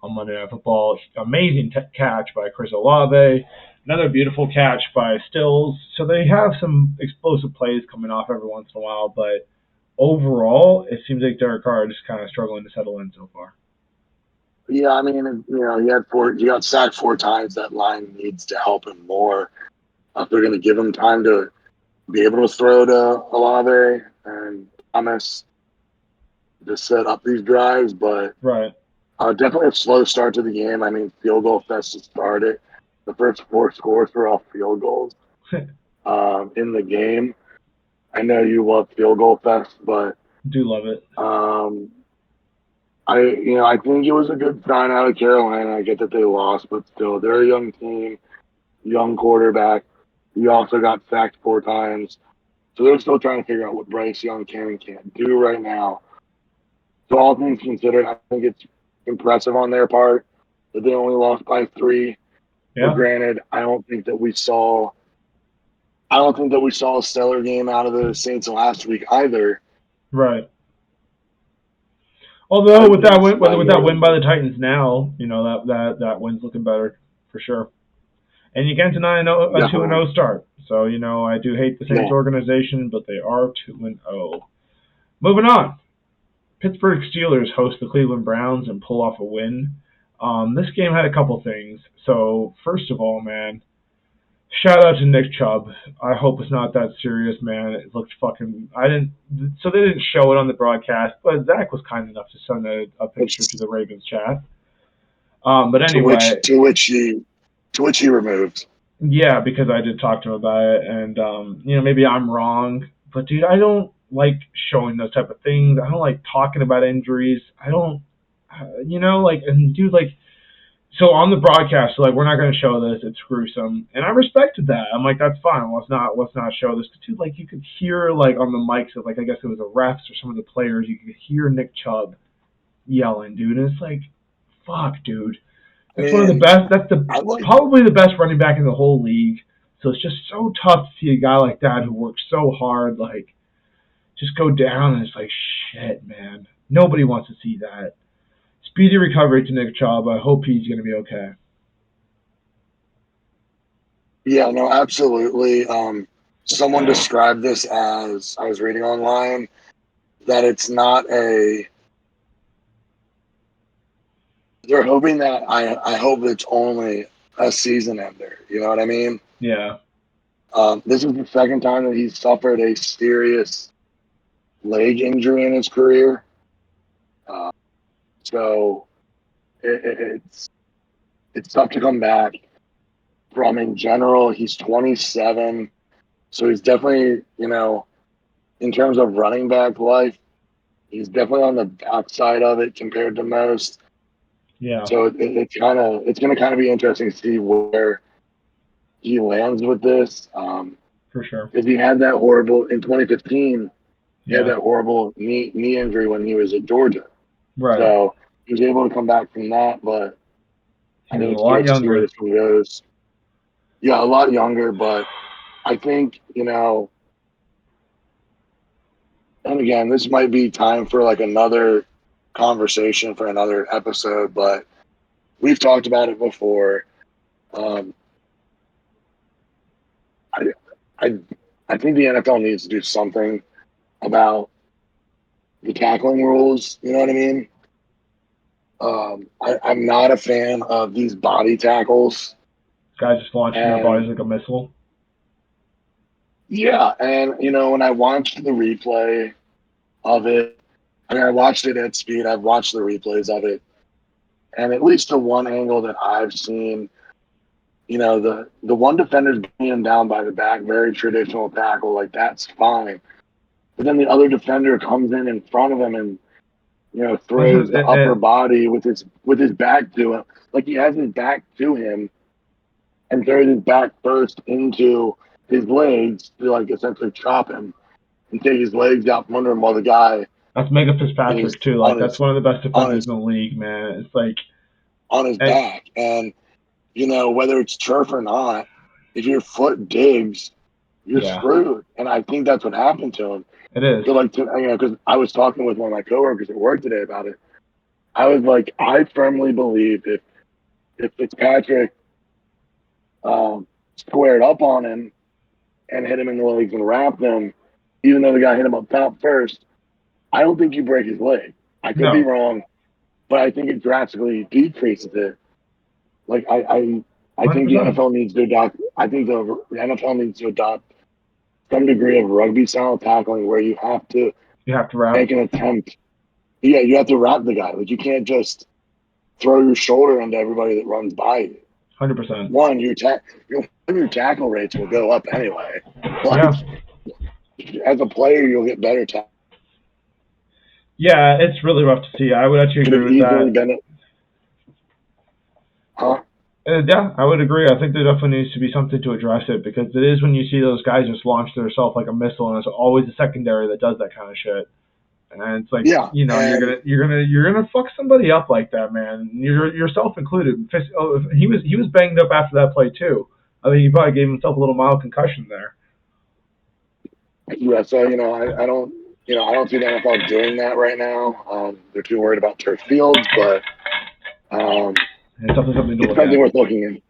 on Monday Night Football. Amazing catch by Chris Olave. Another beautiful catch by Stills. So they have some explosive plays coming off every once in a while, but overall, it seems like Derek Carr is kind of struggling to settle in so far. Yeah, I mean, he got sacked 4 times. That line needs to help him more. If they're going to give him time to be able to throw to Olave and Thomas to set up these drives, but right. Definitely a slow start to the game. I mean, field goal fest to start it. The first 4 scores were all field goals in the game. I know you love field goal fest, but do love it. I think it was a good sign out of Carolina. I get that they lost, but still, they're a young team, young quarterback. He also got sacked 4 times, so they're still trying to figure out what Bryce Young can and can't do right now. So all things considered, I think it's impressive on their part that they only lost by 3. Yeah. But granted, I don't think that we saw a stellar game out of the Saints last week either. Right. Although with that win by the Titans now, that win's looking better for sure. And you can't deny a 2-0 start. So I do hate the Saints organization, but they are 2-0. Moving on. Pittsburgh Steelers host the Cleveland Browns and pull off a win. This game had a couple things. So, first of all, man, shout out to Nick Chubb. I hope it's not that serious, man. It looked fucking... So they didn't show it on the broadcast, but Zach was kind enough to send a picture to the Ravens chat. But anyway... To which he removed. Yeah, because I did talk to him about it, and, maybe I'm wrong. But, dude, I don't like showing those type of things. I don't like talking about injuries. I don't, and dude, like, so on the broadcast, like, we're not going to show this. It's gruesome, and I respected that. I'm like, that's fine. Let's not show this. But dude, like, you could hear like on the mics of like I guess it was the refs or some of the players. You could hear Nick Chubb yelling, dude. And it's like, fuck, dude. That's one of the best. That's probably the best running back in the whole league. So it's just so tough to see a guy like that who works so hard, like, just go down. And it's like, shit, man. Nobody wants to see that. Speedy recovery to Nick Chubb. I hope he's going to be okay. Yeah, no, absolutely. Someone described this as, I was reading online, that it's not a, they're hoping that, I hope it's only a season ender. You know what I mean? Yeah. This is the second time that he's suffered a serious leg injury in his career. So it's tough to come back from. In general, he's 27. So he's definitely, in terms of running back life, he's definitely on the backside of it compared to most. Yeah. So it's going to kind of be interesting to see where he lands with this. For sure. Because he had that horrible, in 2015, he Yeah. had that horrible knee injury when he was at Georgia. Right. So he was able to come back from that, but I think it's curious to see where this one goes. Yeah, a lot younger, but I think, and again, this might be time for like another conversation for another episode, but we've talked about it before. I think the NFL needs to do something about the tackling rules. You know what I mean? I'm not a fan of these body tackles. Guys just launching their bodies like a missile. Yeah, and when I watched the replay of it, I watched it at speed. I've watched the replays of it, and at least the one angle that I've seen, the one defender's being down by the back, very traditional tackle, like that's fine. But then the other defender comes in front of him and throws the upper body with his back to him, like he has his back to him, and throws his back first into his legs to like essentially chop him and take his legs out from under him while the guy. That's Mega Fitzpatrick too. Like that's one of the best defenders in the league, man. It's like on his back, and whether it's turf or not, if your foot digs, you're screwed. And I think that's what happened to him. It is. So because I was talking with one of my coworkers at work today about it. I was like, I firmly believe if Fitzpatrick squared up on him and hit him in the legs and wrapped him, even though the guy hit him up top first, I don't think you break his leg. I could be wrong, but I think it drastically decreases it. Like I think the NFL needs to adopt. I think the NFL needs to adopt some degree of rugby style tackling where you have to wrap. Make an attempt. Yeah, you have to wrap the guy. Like you can't just throw your shoulder into everybody that runs by you. 100%. One, your tackle rates will go up anyway. But as a player, you'll get better tackle. Yeah, it's really rough to see. I would actually agree with that. Yeah, I would agree. I think there definitely needs to be something to address it because it is when you see those guys just launch themselves like a missile, and it's always the secondary that does that kind of shit. And it's like, you're gonna fuck somebody up like that, man. Yourself included. He was banged up after that play too. I think he probably gave himself a little mild concussion there. Yeah, so I don't see the NFL doing that right now. They're too worried about turf fields, but it's definitely something to look at. Worth looking at.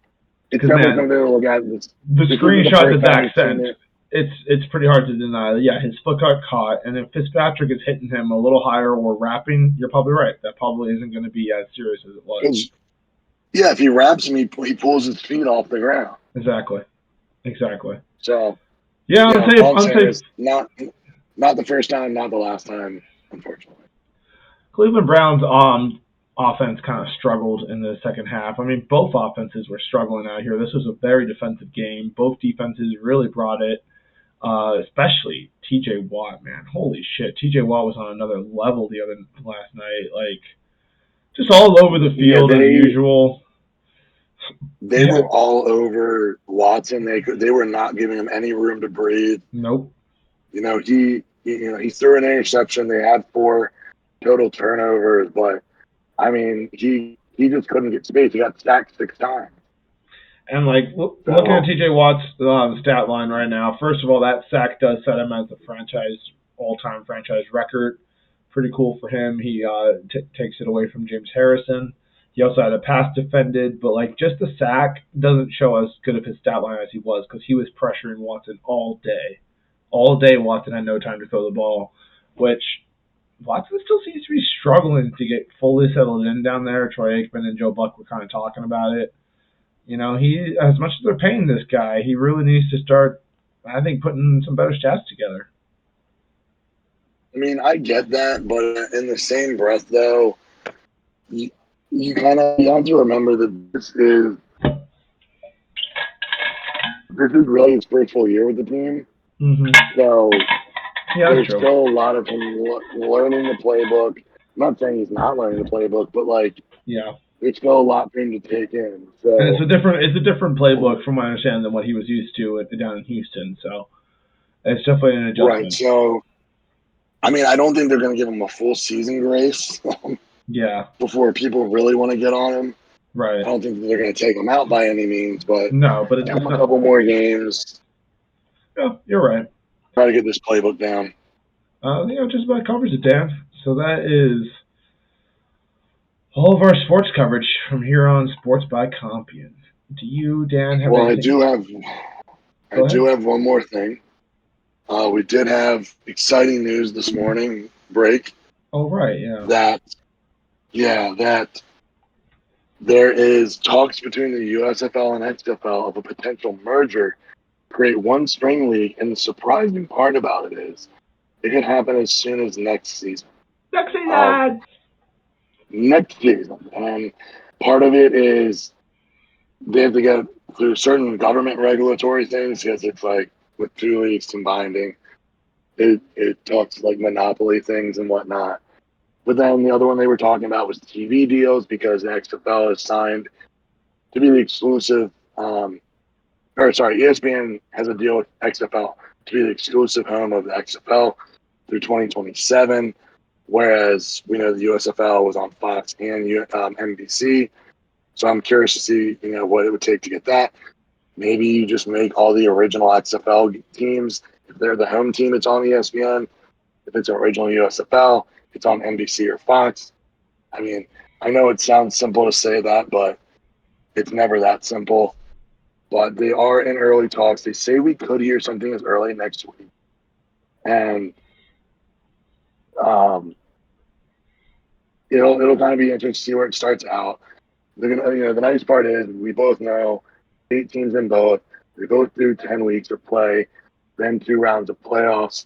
It's definitely something to look at. The screenshot that Dak sent, it's pretty hard to deny. Yeah, his foot got caught, and if Fitzpatrick is hitting him a little higher or wrapping, you're probably right. That probably isn't going to be as serious as it was. Yeah, if he wraps him, he pulls his feet off the ground. Exactly. So. Yeah, I'm saying it's not the first time, not the last time, unfortunately. Cleveland Browns offense kind of struggled in the second half. I mean, both offenses were struggling out here. This was a very defensive game. Both defenses really brought it. Especially T.J. Watt, man. Holy shit, T.J. Watt was on another level last night. Like, just all over the Yeah, field as usual. they were all over Watson. They were not giving him any room to breathe. Nope. He threw an interception. They had 4 total turnovers, but I mean, he just couldn't get space. He got sacked 6 times. And like looking at T.J. Watt's stat line right now, first of all, that sack does set him as a all-time franchise record. Pretty cool for him. He takes it away from James Harrison. He also had a pass defended, but like just the sack doesn't show as good of his stat line as he was because he was pressuring Watson all day. All day, Watson had no time to throw the ball, which Watson still seems to be struggling to get fully settled in down there. Troy Aikman and Joe Buck were kind of talking about it. He, as much as they're paying this guy, he really needs to start, I think, putting some better stats together. I mean, I get that, but in the same breath, though, you have to remember that this is really his first full year with the team. Mm-hmm. So there's true. still a lot of him learning the playbook. I'm not saying he's not learning the playbook, but like, there's still a lot for him to take in. So and it's a different playbook from what I understand than what he was used to down in Houston. So it's definitely an adjustment. Right. So, I mean, I don't think they're going to give him a full season grace. Before people really want to get on him. Right. I don't think they're going to take him out by any means, but it's a couple more games. Yeah, you're right. Try to get this playbook down. Just about covers it, Dan. So that is all of our sports coverage from here on Sports by Compian. Do you, Dan, have anything? I do have one more thing. We did have exciting news this morning, break. Oh, right, yeah. That there is talks between the USFL and XFL of a potential merger, create one spring league, and the surprising part about it is it could happen as soon as next season. Next season. And part of it is they have to get through certain government regulatory things because it's like with 2 leagues combining, it talks like monopoly things and whatnot. But then the other one they were talking about was TV deals because the XFL is signed to be the exclusive. ESPN has a deal with XFL to be the exclusive home of the XFL through 2027, whereas we know the USFL was on Fox and NBC. So I'm curious to see, what it would take to get that. Maybe you just make all the original XFL teams. If they're the home team, it's on ESPN. If it's original USFL, it's on NBC or Fox. I mean, I know it sounds simple to say that, but it's never that simple. But they are in early talks. They say we could hear something as early next week. And it'll kind of be interesting to see where it starts out. The nice part is we both know 8 teams in both. They go through 10 weeks of play, then 2 rounds of playoffs.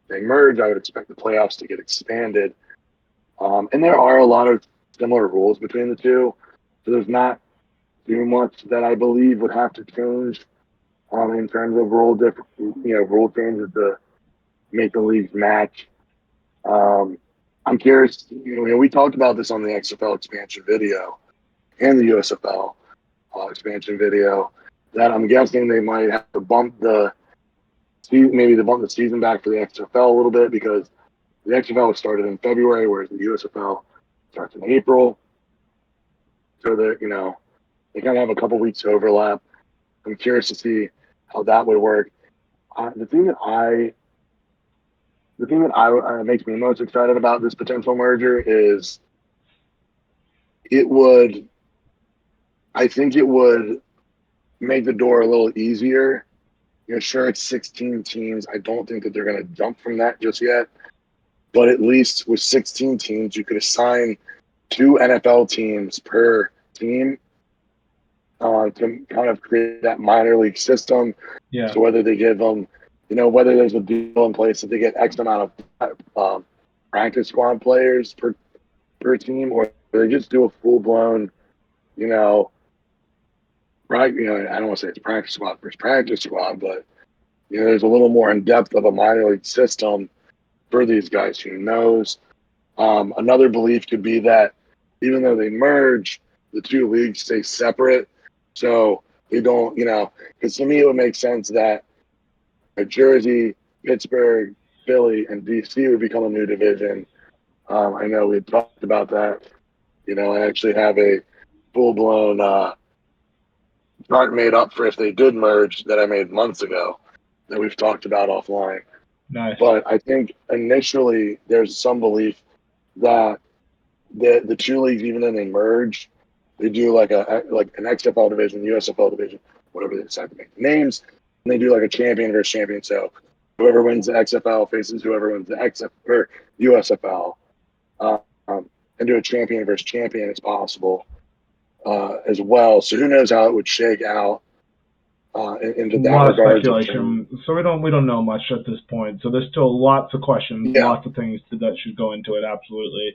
They merge. I would expect the playoffs to get expanded. And there are a lot of similar rules between the two. So there's not too much that I believe would have to change in terms of rule changes to make the leagues match. I'm curious. We talked about this on the XFL expansion video and the USFL expansion video. That I'm guessing they might have to bump the season back for the XFL a little bit because the XFL was started in February, whereas the USFL starts in April. So that they kind of have a couple weeks overlap. I'm curious to see how that would work. The thing that makes me most excited about this potential merger is I think it would make the door a little easier. Sure, it's 16 teams. I don't think that they're going to jump from that just yet. But at least with 16 teams, you could assign 2 NFL teams per team to kind of create that minor league system. Yeah. So whether they give them, whether there's a deal in place that they get X amount of practice squad players per team, or they just do a full blown, right? I don't want to say it's practice squad versus practice squad, but there's a little more in depth of a minor league system for these guys. Who knows? Another belief could be that even though they merge, the two leagues stay separate. So they don't, because to me it would make sense that Jersey, Pittsburgh, Philly, and DC would become a new division. I know we talked about that. I actually have a full-blown chart made up for if they did merge that I made months ago that we've talked about offline. Nice. But I think initially there's some belief that the two leagues, even though they merge, they do like an XFL division, USFL division, whatever they decide to make the names, and they do like a champion versus champion. So whoever wins the XFL faces whoever wins the XFL or USFL, and do a champion versus champion as possible as well. So who knows how it would shake out into A that lot of regard. speculation. So we don't know much at this point. So there's still lots of questions, lots of things that should go into it. Absolutely.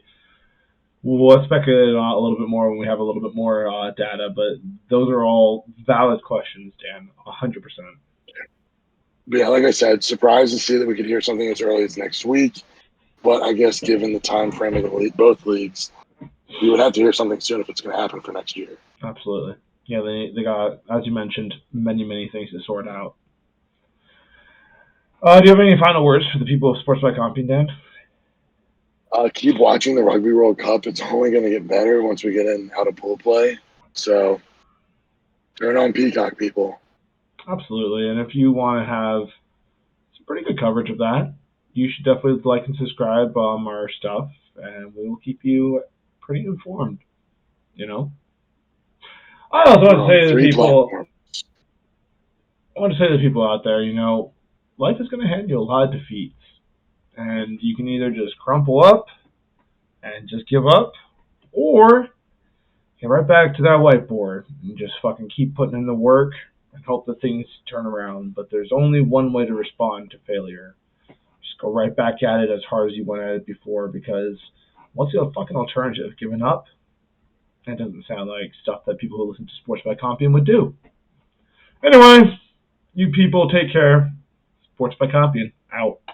We'll speculate on it a little bit more when we have a little bit more data, but those are all valid questions, Dan. 100%. But yeah, like I said, surprised to see that we could hear something as early as next week. But I guess given the time frame of both leagues, we would have to hear something soon if it's going to happen for next year. Absolutely. Yeah, they got, as you mentioned, many things to sort out. Do you have any final words for the people of Sports by Compian, Dan? Keep watching the Rugby World Cup. It's only going to get better once we get in out of pool play. So turn on Peacock, people. Absolutely. And if you want to have some pretty good coverage of that, you should definitely like and subscribe our stuff, and we will keep you pretty informed. I also want to say to the people, out there, life is going to hand you a lot of defeats, and you can either just crumple up and just give up, or get right back to that whiteboard and just fucking keep putting in the work and hope that things turn around. But there's only one way to respond to failure. Just go right back at it as hard as you went at it before, because what's the fucking alternative? Giving up? That doesn't sound like stuff that people who listen to Sports by Compian would do. Anyway, you people take care. Sports by Compian, out.